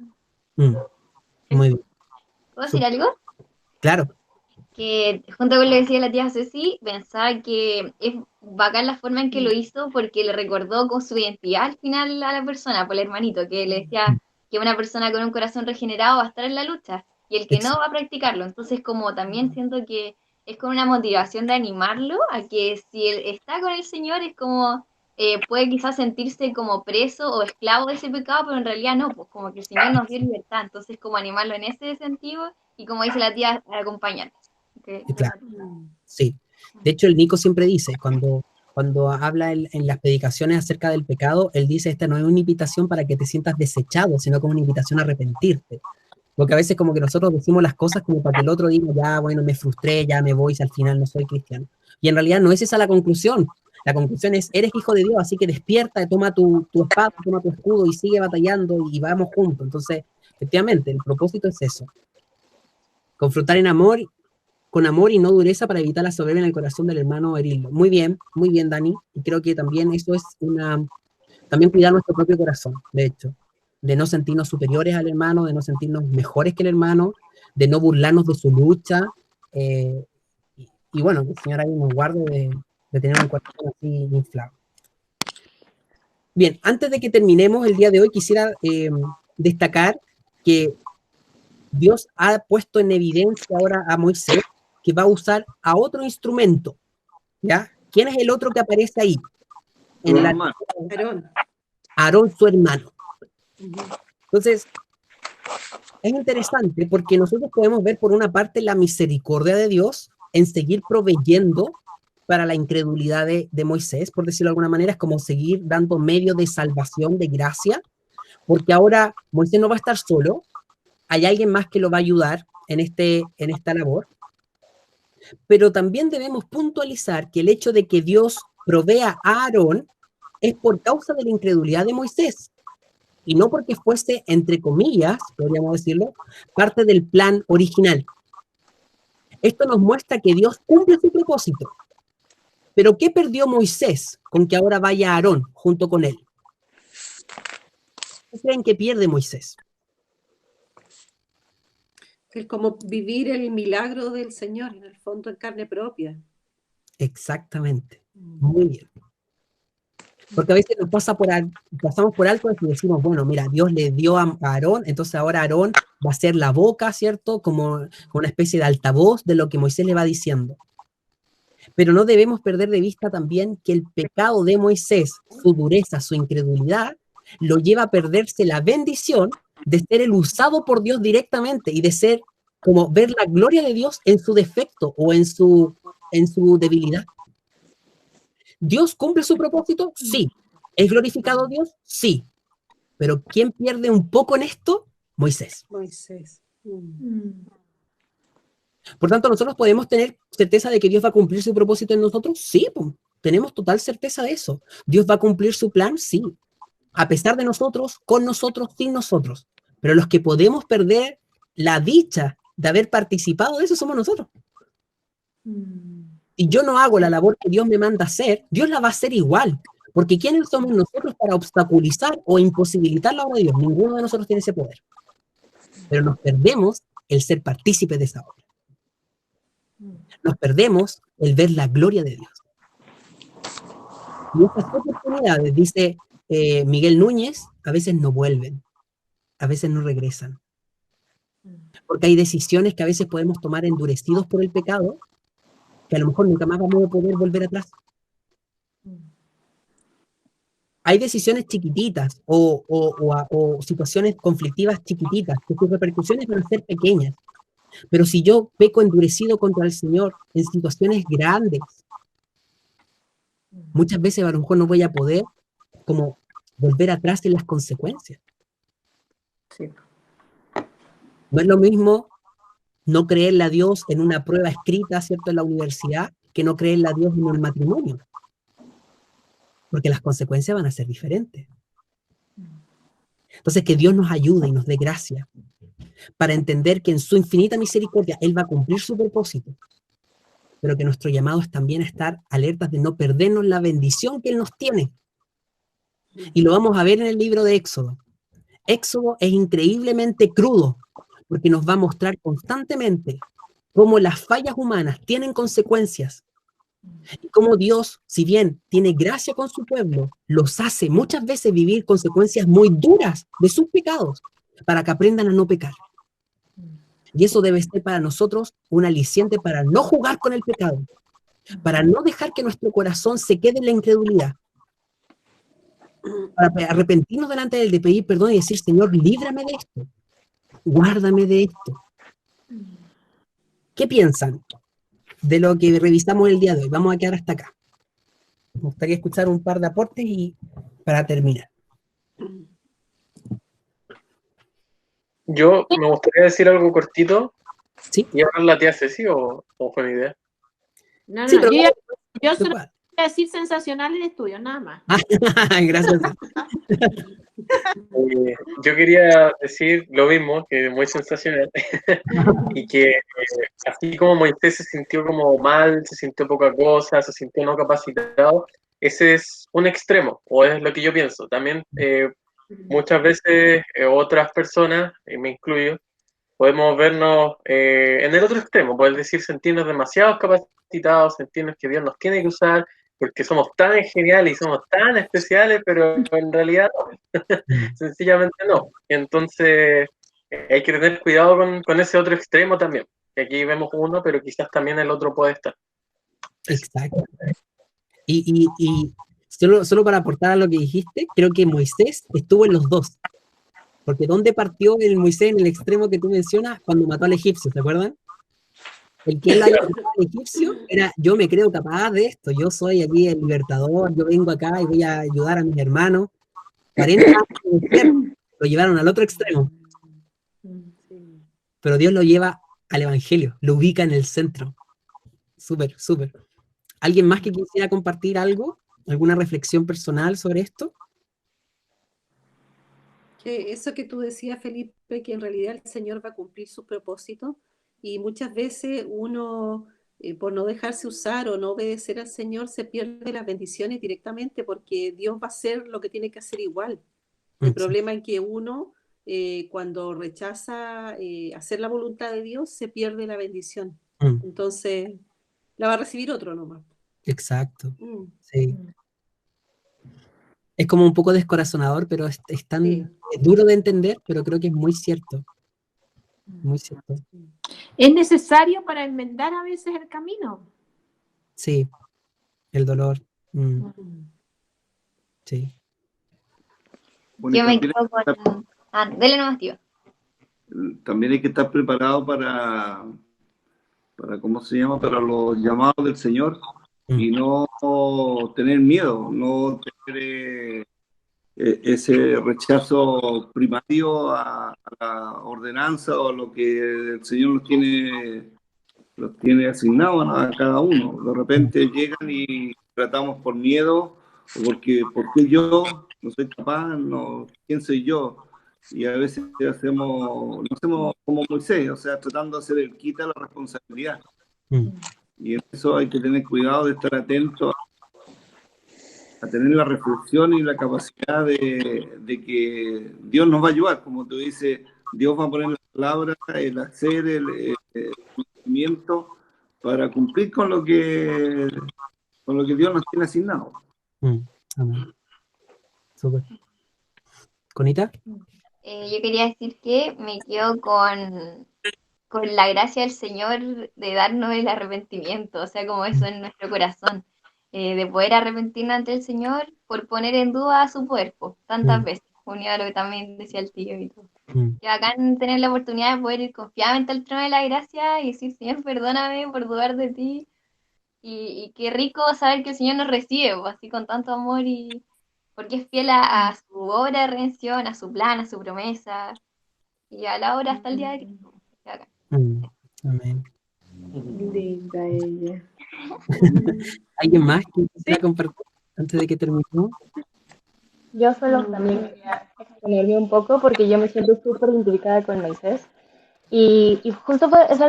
Muy bien. ¿Puedo decir algo? Claro. Que junto con lo que decía la tía Ceci, pensaba que es bacán la forma en que lo hizo porque le recordó con su identidad al final a la persona, por el hermanito, que le decía que una persona con un corazón regenerado va a estar en la lucha y el que no va a practicarlo. Entonces, como también siento que es con una motivación de animarlo a que si él está con el Señor es como puede quizás sentirse como preso o esclavo de ese pecado, pero en realidad no, pues como que el Señor nos dio libertad. Entonces, como animarlo en ese sentido y como dice la tía, acompañar. Claro. Sí. De hecho, el Nico siempre dice, cuando habla en las predicaciones acerca del pecado, él dice, esta no es una invitación para que te sientas desechado, sino como una invitación a arrepentirte. Porque a veces como que nosotros decimos las cosas como para que el otro diga, ya, bueno, me frustré, ya me voy, si al final no soy cristiano. Y en realidad no es esa la conclusión. La conclusión es, eres hijo de Dios, así que despierta, toma tu espada, toma tu escudo y sigue batallando y vamos juntos. Entonces, efectivamente, el propósito es eso. Confrontar con amor y no dureza para evitar la soberbia en el corazón del hermano herirlo. Muy bien, Dani. Y creo que también eso es también cuidar nuestro propio corazón, de hecho. De no sentirnos superiores al hermano, de no sentirnos mejores que el hermano, de no burlarnos de su lucha. Y bueno, que el Señor ahí nos guarde de tener un corazón así inflado. Bien, antes de que terminemos el día de hoy, quisiera destacar que Dios ha puesto en evidencia ahora a Moisés que va a usar a otro instrumento, ¿ya? ¿Quién es el otro que aparece ahí? Aarón, su hermano. Entonces, es interesante porque nosotros podemos ver por una parte la misericordia de Dios en seguir proveyendo para la incredulidad de Moisés, por decirlo de alguna manera, es como seguir dando medios de salvación, de gracia, porque ahora Moisés no va a estar solo, hay alguien más que lo va a ayudar en esta labor, pero también debemos puntualizar que el hecho de que Dios provea a Aarón es por causa de la incredulidad de Moisés, y no porque fuese, entre comillas, podríamos decirlo, parte del plan original. Esto nos muestra que Dios cumple su propósito. Pero ¿qué perdió Moisés con que ahora vaya Aarón junto con él? ¿Qué creen que pierde Moisés? Es como vivir el milagro del Señor, en el fondo, en carne propia. Exactamente. Muy bien. Porque a veces pasamos por alto y decimos, bueno, mira, Dios le dio a Aarón, entonces ahora Aarón va a ser la boca, ¿cierto? Como una especie de altavoz de lo que Moisés le va diciendo. Pero no debemos perder de vista también que el pecado de Moisés, su dureza, su incredulidad, lo lleva a perderse la bendición de ser el usado por Dios directamente y de ser como ver la gloria de Dios en su defecto o en su debilidad. ¿Dios cumple su propósito? Sí. ¿Es glorificado Dios? Sí. Pero ¿quién pierde un poco en esto? Moisés. Por tanto, ¿nosotros podemos tener certeza de que Dios va a cumplir su propósito en nosotros? Sí, pues, tenemos total certeza de eso. ¿Dios va a cumplir su plan? Sí. A pesar de nosotros, con nosotros, sin nosotros. Pero los que podemos perder la dicha de haber participado de eso somos nosotros. Si yo no hago la labor que Dios me manda hacer, Dios la va a hacer igual. Porque ¿quiénes somos nosotros para obstaculizar o imposibilitar la obra de Dios? Ninguno de nosotros tiene ese poder. Pero nos perdemos el ser partícipes de esa obra. Nos perdemos el ver la gloria de Dios. Y estas oportunidades, dice Miguel Núñez, a veces no vuelven, a veces no regresan. Porque hay decisiones que a veces podemos tomar endurecidos por el pecado, que a lo mejor nunca más vamos a poder volver atrás. hay decisiones chiquititas o situaciones conflictivas chiquititas, que sus repercusiones van a ser pequeñas. Pero si yo peco endurecido contra el Señor en situaciones grandes, muchas veces a lo mejor no voy a poder como volver atrás en las consecuencias. Sí. No es lo mismo no creerle a Dios en una prueba escrita, ¿cierto?, en la universidad, que no creerle a Dios en el matrimonio. Porque las consecuencias van a ser diferentes. Entonces, que Dios nos ayude y nos dé gracia para entender que en su infinita misericordia Él va a cumplir su propósito, pero que nuestro llamado es también estar alertas de no perdernos la bendición que Él nos tiene. Y lo vamos a ver en el libro de Éxodo. Éxodo es increíblemente crudo, porque nos va a mostrar constantemente cómo las fallas humanas tienen consecuencias, y cómo Dios, si bien tiene gracia con su pueblo, los hace muchas veces vivir consecuencias muy duras de sus pecados, para que aprendan a no pecar. Y eso debe ser para nosotros un aliciente para no jugar con el pecado, para no dejar que nuestro corazón se quede en la incredulidad, para arrepentirnos delante de Él, de pedir perdón y decir, Señor, líbrame de esto, guárdame de esto. ¿Qué piensan de lo que revisamos el día de hoy? Vamos a quedar hasta acá. Me gustaría escuchar un par de aportes y para terminar. Yo me gustaría decir algo cortito. ¿Sí? ¿Y hablar la tía Ceci o fue mi idea? No, Sí, no, pero yo solo voy a decir sensacional el estudio, nada más. Gracias. Yo quería decir lo mismo, que es muy sensacional, y que así como Moisés se sintió como mal, se sintió poca cosa, se sintió no capacitado, ese es un extremo, o es lo que yo pienso. También muchas veces otras personas, y me incluyo, podemos vernos en el otro extremo, poder decir sentirnos demasiado capacitados, sentirnos que Dios nos tiene que usar, porque somos tan geniales y somos tan especiales, pero en realidad no. Sencillamente no. Entonces hay que tener cuidado con ese otro extremo también. Que aquí vemos uno, pero quizás también el otro puede estar. Exacto. Y solo para aportar a lo que dijiste, creo que Moisés estuvo en los dos. Porque ¿dónde partió el Moisés en el extremo que tú mencionas? Cuando mató al egipcio, ¿te acuerdan? El que él haya matado al egipcio era, yo me creo capaz de esto, yo soy aquí el libertador, yo vengo acá y voy a ayudar a mis hermanos. 40 años de enfermo, lo llevaron al otro extremo. Pero Dios lo lleva al evangelio, lo ubica en el centro. Súper, súper. ¿Alguien más que quisiera compartir algo? ¿Alguna reflexión personal sobre esto? Que eso que tú decías, Felipe, que en realidad el Señor va a cumplir su propósito, y muchas veces uno, por no dejarse usar o no obedecer al Señor, se pierde las bendiciones directamente, porque Dios va a hacer lo que tiene que hacer igual. El problema es que uno, cuando rechaza hacer la voluntad de Dios, se pierde la bendición. Entonces, la va a recibir otro nomás. Exacto. Sí. Es como un poco descorazonador, pero es tan duro de entender, pero creo que es muy cierto. Muy cierto. Es necesario para enmendar a veces el camino. Sí, el dolor. Sí. Bueno, yo me quedo con... dele nomás, tío. También hay que estar preparado para ¿cómo se llama? Para los llamados del Señor y no tener miedo, no tener ese rechazo primario a la ordenanza o lo que el Señor los tiene asignados a cada uno. De repente llegan y tratamos por miedo, o ¿por qué yo no soy capaz? No, ¿quién soy yo? Y a veces no hacemos como Moisés, o sea, tratando de hacer el quita la responsabilidad. Y en eso hay que tener cuidado de estar atento a tener la reflexión y la capacidad de que Dios nos va a ayudar. Como tú dices, Dios va a poner las palabras, el hacer, el conocimiento para cumplir con lo que Dios nos tiene asignado. Amén. Súper. ¿Conita? Yo quería decir que me quedo con la gracia del Señor de darnos el arrepentimiento, o sea, como eso en nuestro corazón. de poder arrepentirnos ante el Señor por poner en duda su poder, po, tantas veces, unido a lo que también decía el tío y todo. Que bacán tener la oportunidad de poder ir confiadamente al trono de la gracia y decir, Señor, perdóname por dudar de ti. Y qué rico saber que el Señor nos recibe, pues, así con tanto amor, y porque es fiel a su obra de redención, a su plan, a su promesa, y a la hora hasta el día de Cristo. Qué bacán. Amén. Linda ella. ¿Alguien más que quisiera compartir antes de que terminemos? Yo solo también quería exponerme un poco porque yo me siento súper identificada con Moisés. Y justo es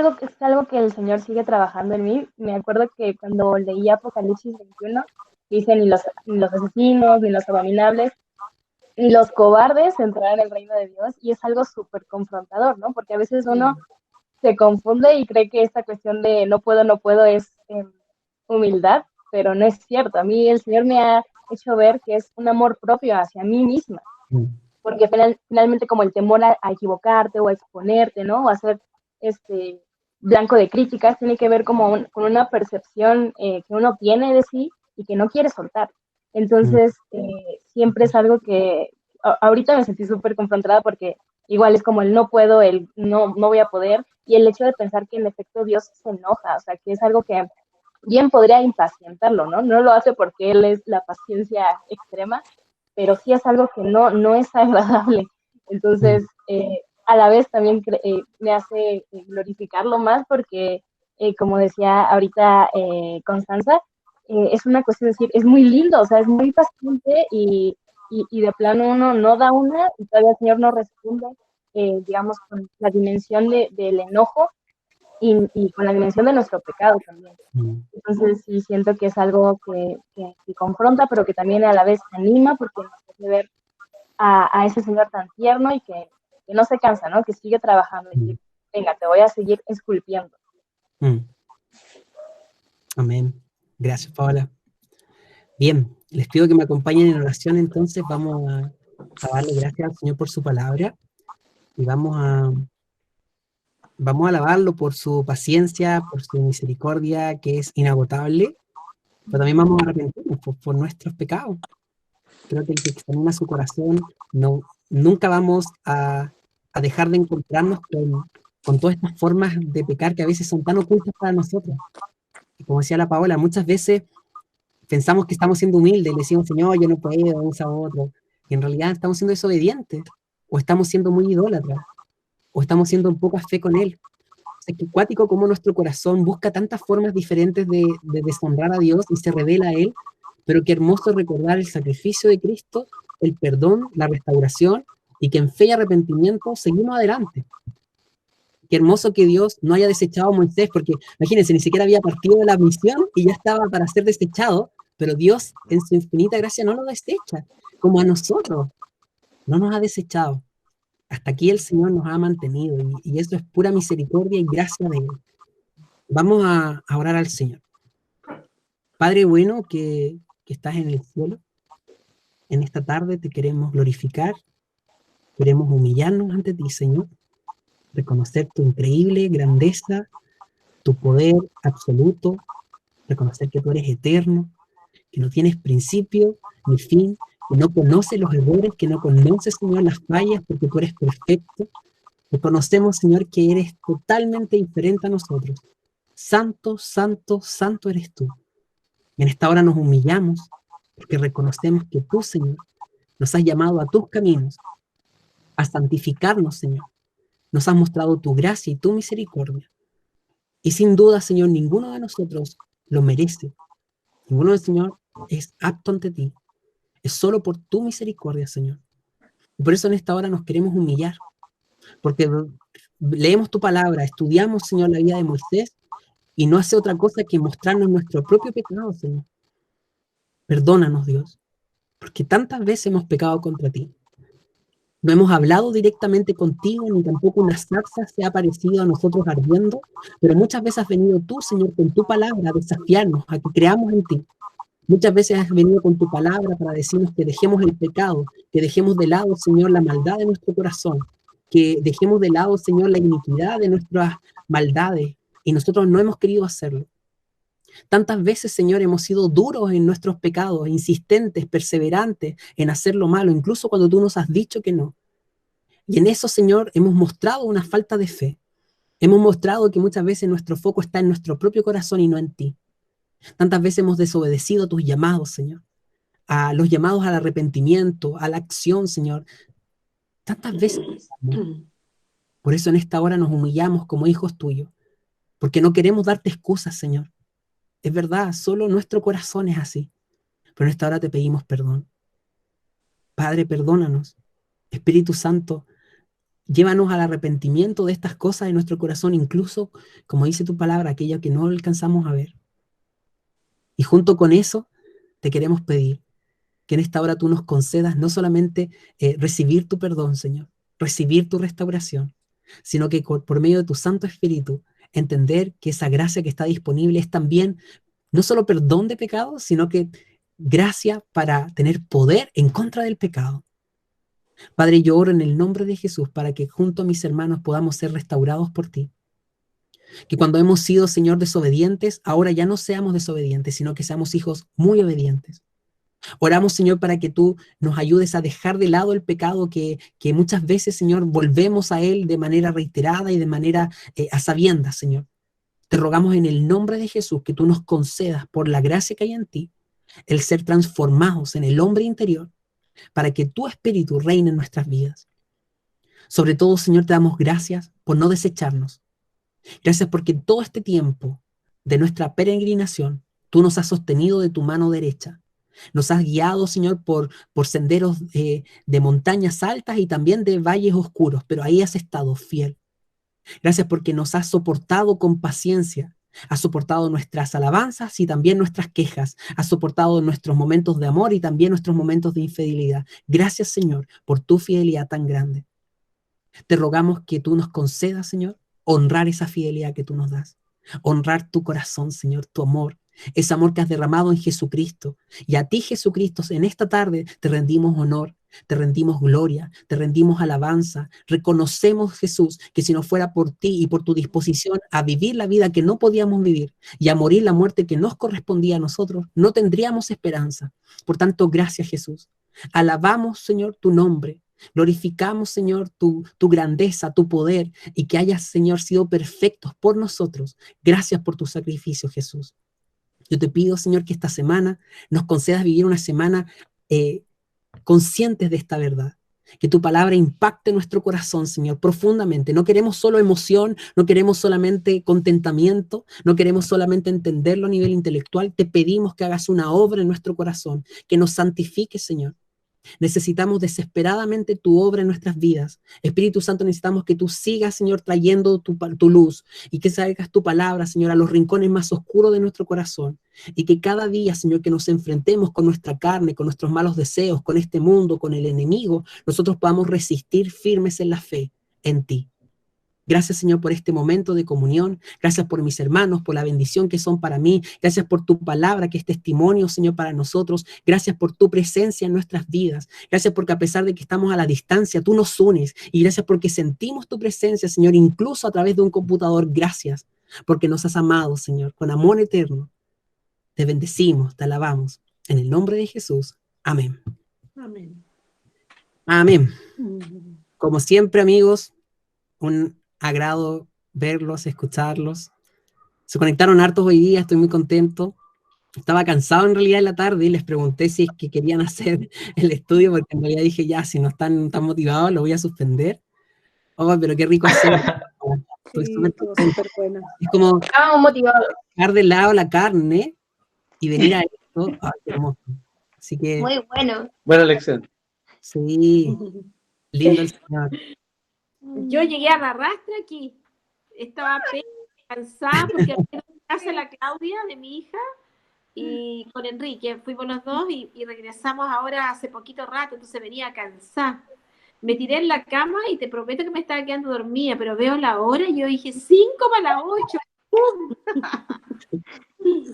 algo que el Señor sigue trabajando en mí. Me acuerdo que cuando leí Apocalipsis 21, dice ni los asesinos, ni los abominables, ni los cobardes entrarán en el reino de Dios. Y es algo súper confrontador, ¿no? Porque a veces uno se confunde y cree que esta cuestión de no puedo es humildad, pero no es cierto. A mí el Señor me ha hecho ver que es un amor propio hacia mí misma. Porque finalmente como el temor a equivocarte o a exponerte, ¿no? O a ser blanco de críticas, tiene que ver como con una percepción que uno tiene de sí y que no quiere soltar. Entonces, siempre es algo que ahorita me sentí súper confrontada porque igual es como el no puedo, el no voy a poder, y el hecho de pensar que en efecto Dios se enoja, o sea, que es algo que bien podría impacientarlo, ¿no? No lo hace porque Él es la paciencia extrema, pero sí es algo que no es agradable. Entonces, a la vez también me hace glorificarlo más porque, como decía ahorita Constanza, es una cuestión de decir, es muy lindo, o sea, es muy paciente y de plano uno no da una y todavía el Señor no responde, digamos, con la dimensión del enojo y con la dimensión de nuestro pecado también. Entonces sí siento que es algo que confronta, pero que también a la vez anima, porque nos hace ver a ese Señor tan tierno y que no se cansa, ¿no? Que sigue trabajando y que, venga, te voy a seguir esculpiendo. Amén. Gracias, Paola. Bien, les pido que me acompañen en oración, entonces vamos a darle gracias al Señor por su palabra y vamos a alabarlo por su paciencia, por su misericordia que es inagotable, pero también vamos a arrepentirnos por nuestros pecados. Creo que el que examina su corazón, nunca vamos a dejar de encontrarnos con todas estas formas de pecar que a veces son tan ocultas para nosotros. Y como decía la Paola, muchas veces pensamos que estamos siendo humildes, le decimos, Señor, yo no puedo, unos a otro, y en realidad estamos siendo desobedientes, o estamos siendo muy idólatras, o estamos siendo en poca fe con Él. O sea, que cuático como nuestro corazón busca tantas formas diferentes de deshonrar a Dios y se revela a Él, pero qué hermoso recordar el sacrificio de Cristo, el perdón, la restauración, y que en fe y arrepentimiento seguimos adelante. Qué hermoso que Dios no haya desechado a Moisés, porque imagínense, ni siquiera había partido de la misión y ya estaba para ser desechado, pero Dios en su infinita gracia no lo desecha, como a nosotros, no nos ha desechado. Hasta aquí el Señor nos ha mantenido y eso es pura misericordia y gracia de Él. Vamos a orar al Señor. Padre bueno que estás en el cielo, en esta tarde te queremos glorificar, queremos humillarnos ante ti, Señor, reconocer tu increíble grandeza, tu poder absoluto, reconocer que tú eres eterno, que no tienes principio ni fin, que no conoces los errores, que no conoces, Señor, las fallas, porque tú eres perfecto. Reconocemos, Señor, que eres totalmente diferente a nosotros. Santo, santo, santo eres tú. Y en esta hora nos humillamos, porque reconocemos que tú, Señor, nos has llamado a tus caminos, a santificarnos, Señor. Nos has mostrado tu gracia y tu misericordia. Y sin duda, Señor, ninguno de nosotros lo merece. Ninguno, Señor, es apto ante ti. Es solo por tu misericordia, Señor. Y por eso en esta hora nos queremos humillar. Porque leemos tu palabra, estudiamos, Señor, la vida de Moisés y no hace otra cosa que mostrarnos nuestro propio pecado, Señor. Perdónanos, Dios, porque tantas veces hemos pecado contra ti. No hemos hablado directamente contigo, ni tampoco una zarza se ha parecido a nosotros ardiendo, pero muchas veces has venido tú, Señor, con tu palabra a desafiarnos, a que creamos en ti. Muchas veces has venido con tu palabra para decirnos que dejemos el pecado, que dejemos de lado, Señor, la maldad de nuestro corazón, que dejemos de lado, Señor, la iniquidad de nuestras maldades, y nosotros no hemos querido hacerlo. Tantas veces, Señor, hemos sido duros en nuestros pecados, insistentes, perseverantes en hacer lo malo, incluso cuando tú nos has dicho que no. Y en eso, Señor, hemos mostrado una falta de fe. Hemos mostrado que muchas veces nuestro foco está en nuestro propio corazón y no en ti. Tantas veces hemos desobedecido tus llamados, Señor, a los llamados al arrepentimiento, a la acción, Señor. Tantas veces. Por eso en esta hora nos humillamos como hijos tuyos, porque no queremos darte excusas, Señor. Es verdad, solo nuestro corazón es así. Pero en esta hora te pedimos perdón. Padre, perdónanos. Espíritu Santo, llévanos al arrepentimiento de estas cosas en nuestro corazón, incluso, como dice tu palabra, aquella que no alcanzamos a ver. Y junto con eso, te queremos pedir que en esta hora tú nos concedas no solamente recibir tu perdón, Señor, recibir tu restauración, sino que por medio de tu Santo Espíritu, entender que esa gracia que está disponible es también no solo perdón de pecados, sino que gracia para tener poder en contra del pecado. Padre, yo oro en el nombre de Jesús para que junto a mis hermanos podamos ser restaurados por ti. Que cuando hemos sido, Señor, desobedientes, ahora ya no seamos desobedientes, sino que seamos hijos muy obedientes. Oramos, Señor, para que tú nos ayudes a dejar de lado el pecado que muchas veces, Señor, volvemos a él de manera reiterada y de manera a sabiendas, Señor. Te rogamos en el nombre de Jesús que tú nos concedas, por la gracia que hay en ti, el ser transformados en el hombre interior, para que tu espíritu reine en nuestras vidas. Sobre todo, Señor, te damos gracias por no desecharnos. Gracias porque todo este tiempo de nuestra peregrinación, tú nos has sostenido de tu mano derecha. Nos has guiado, Señor, por senderos de montañas altas y también de valles oscuros, pero ahí has estado fiel. Gracias porque nos has soportado con paciencia. Has soportado nuestras alabanzas y también nuestras quejas. Has soportado nuestros momentos de amor y también nuestros momentos de infidelidad. Gracias, Señor, por tu fidelidad tan grande. Te rogamos que tú nos concedas, Señor, honrar esa fidelidad que tú nos das. Honrar tu corazón, Señor, tu amor. Ese amor que has derramado en Jesucristo. Y a ti, Jesucristo, en esta tarde te rendimos honor, te rendimos gloria, te rendimos alabanza. Reconocemos, Jesús, que si no fuera por ti y por tu disposición a vivir la vida que no podíamos vivir y a morir la muerte que nos correspondía a nosotros, no tendríamos esperanza. Por tanto, gracias, Jesús. Alabamos, Señor, tu nombre. Glorificamos, Señor, tu grandeza, tu poder, y que hayas, Señor, sido perfectos por nosotros. Gracias por tu sacrificio, Jesús. Yo te pido, Señor, que esta semana nos concedas vivir una semana conscientes de esta verdad. Que tu palabra impacte nuestro corazón, Señor, profundamente. No queremos solo emoción, no queremos solamente contentamiento, no queremos solamente entenderlo a nivel intelectual. Te pedimos que hagas una obra en nuestro corazón, que nos santifiques, Señor. Necesitamos desesperadamente tu obra en nuestras vidas. Espíritu Santo, necesitamos que tú sigas, Señor, trayendo tu luz y que salgas tu palabra, Señor, a los rincones más oscuros de nuestro corazón. Y que cada día, Señor, que nos enfrentemos con nuestra carne, con nuestros malos deseos, con este mundo, con el enemigo, nosotros podamos resistir firmes en la fe, en ti. Gracias, Señor, por este momento de comunión. Gracias por mis hermanos, por la bendición que son para mí. Gracias por tu palabra, que es testimonio, Señor, para nosotros. Gracias por tu presencia en nuestras vidas. Gracias porque a pesar de que estamos a la distancia, tú nos unes. Y gracias porque sentimos tu presencia, Señor, incluso a través de un computador. Gracias porque nos has amado, Señor, con amor eterno. Te bendecimos, te alabamos. En el nombre de Jesús. Amén. Amén. Amén. Como siempre, amigos, un agrado verlos, escucharlos. Se conectaron hartos hoy día, estoy muy contento. Estaba cansado en realidad en la tarde y les pregunté si es que querían hacer el estudio, porque en realidad dije, ya, si no están tan motivados, lo voy a suspender. Oh, pero qué rico hacer. Estoy súper contento. Es como dejar de lado la carne y venir a esto. Ay, qué hermoso. Así que, muy bueno. Buena lección. Sí, lindo el Señor. Yo llegué a la rastra aquí. Estaba cansada porque había en casa la Claudia de mi hija y con Enrique. Fuimos los dos y regresamos ahora hace poquito rato, entonces venía cansada. Me tiré en la cama y te prometo que me estaba quedando dormida, pero veo la hora y yo dije 5 para las 8.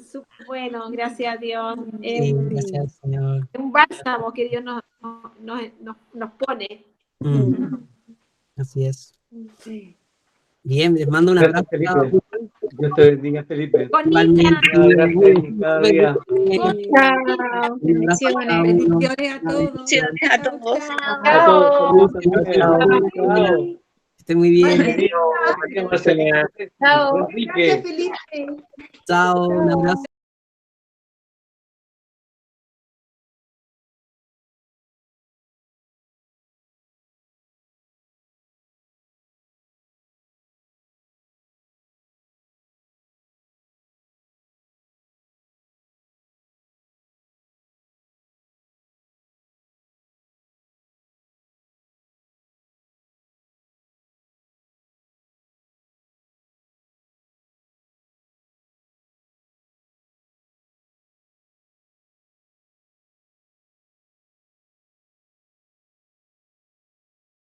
Súper bueno, gracias a Dios. Sí, gracias, Señor. Un bálsamo que Dios nos pone. Así es. Bien, les mando un abrazo. Dios te bendiga, Felipe. Bonita. Cada día. Chao. Bendiciones. Bendiciones a todos. Bendiciones a todos. A todos. Saludos. Chao. Esté muy bien. Bienvenido, María Marcelina. Chao. Enrique. Gracias, Felipe. Chao, un abrazo.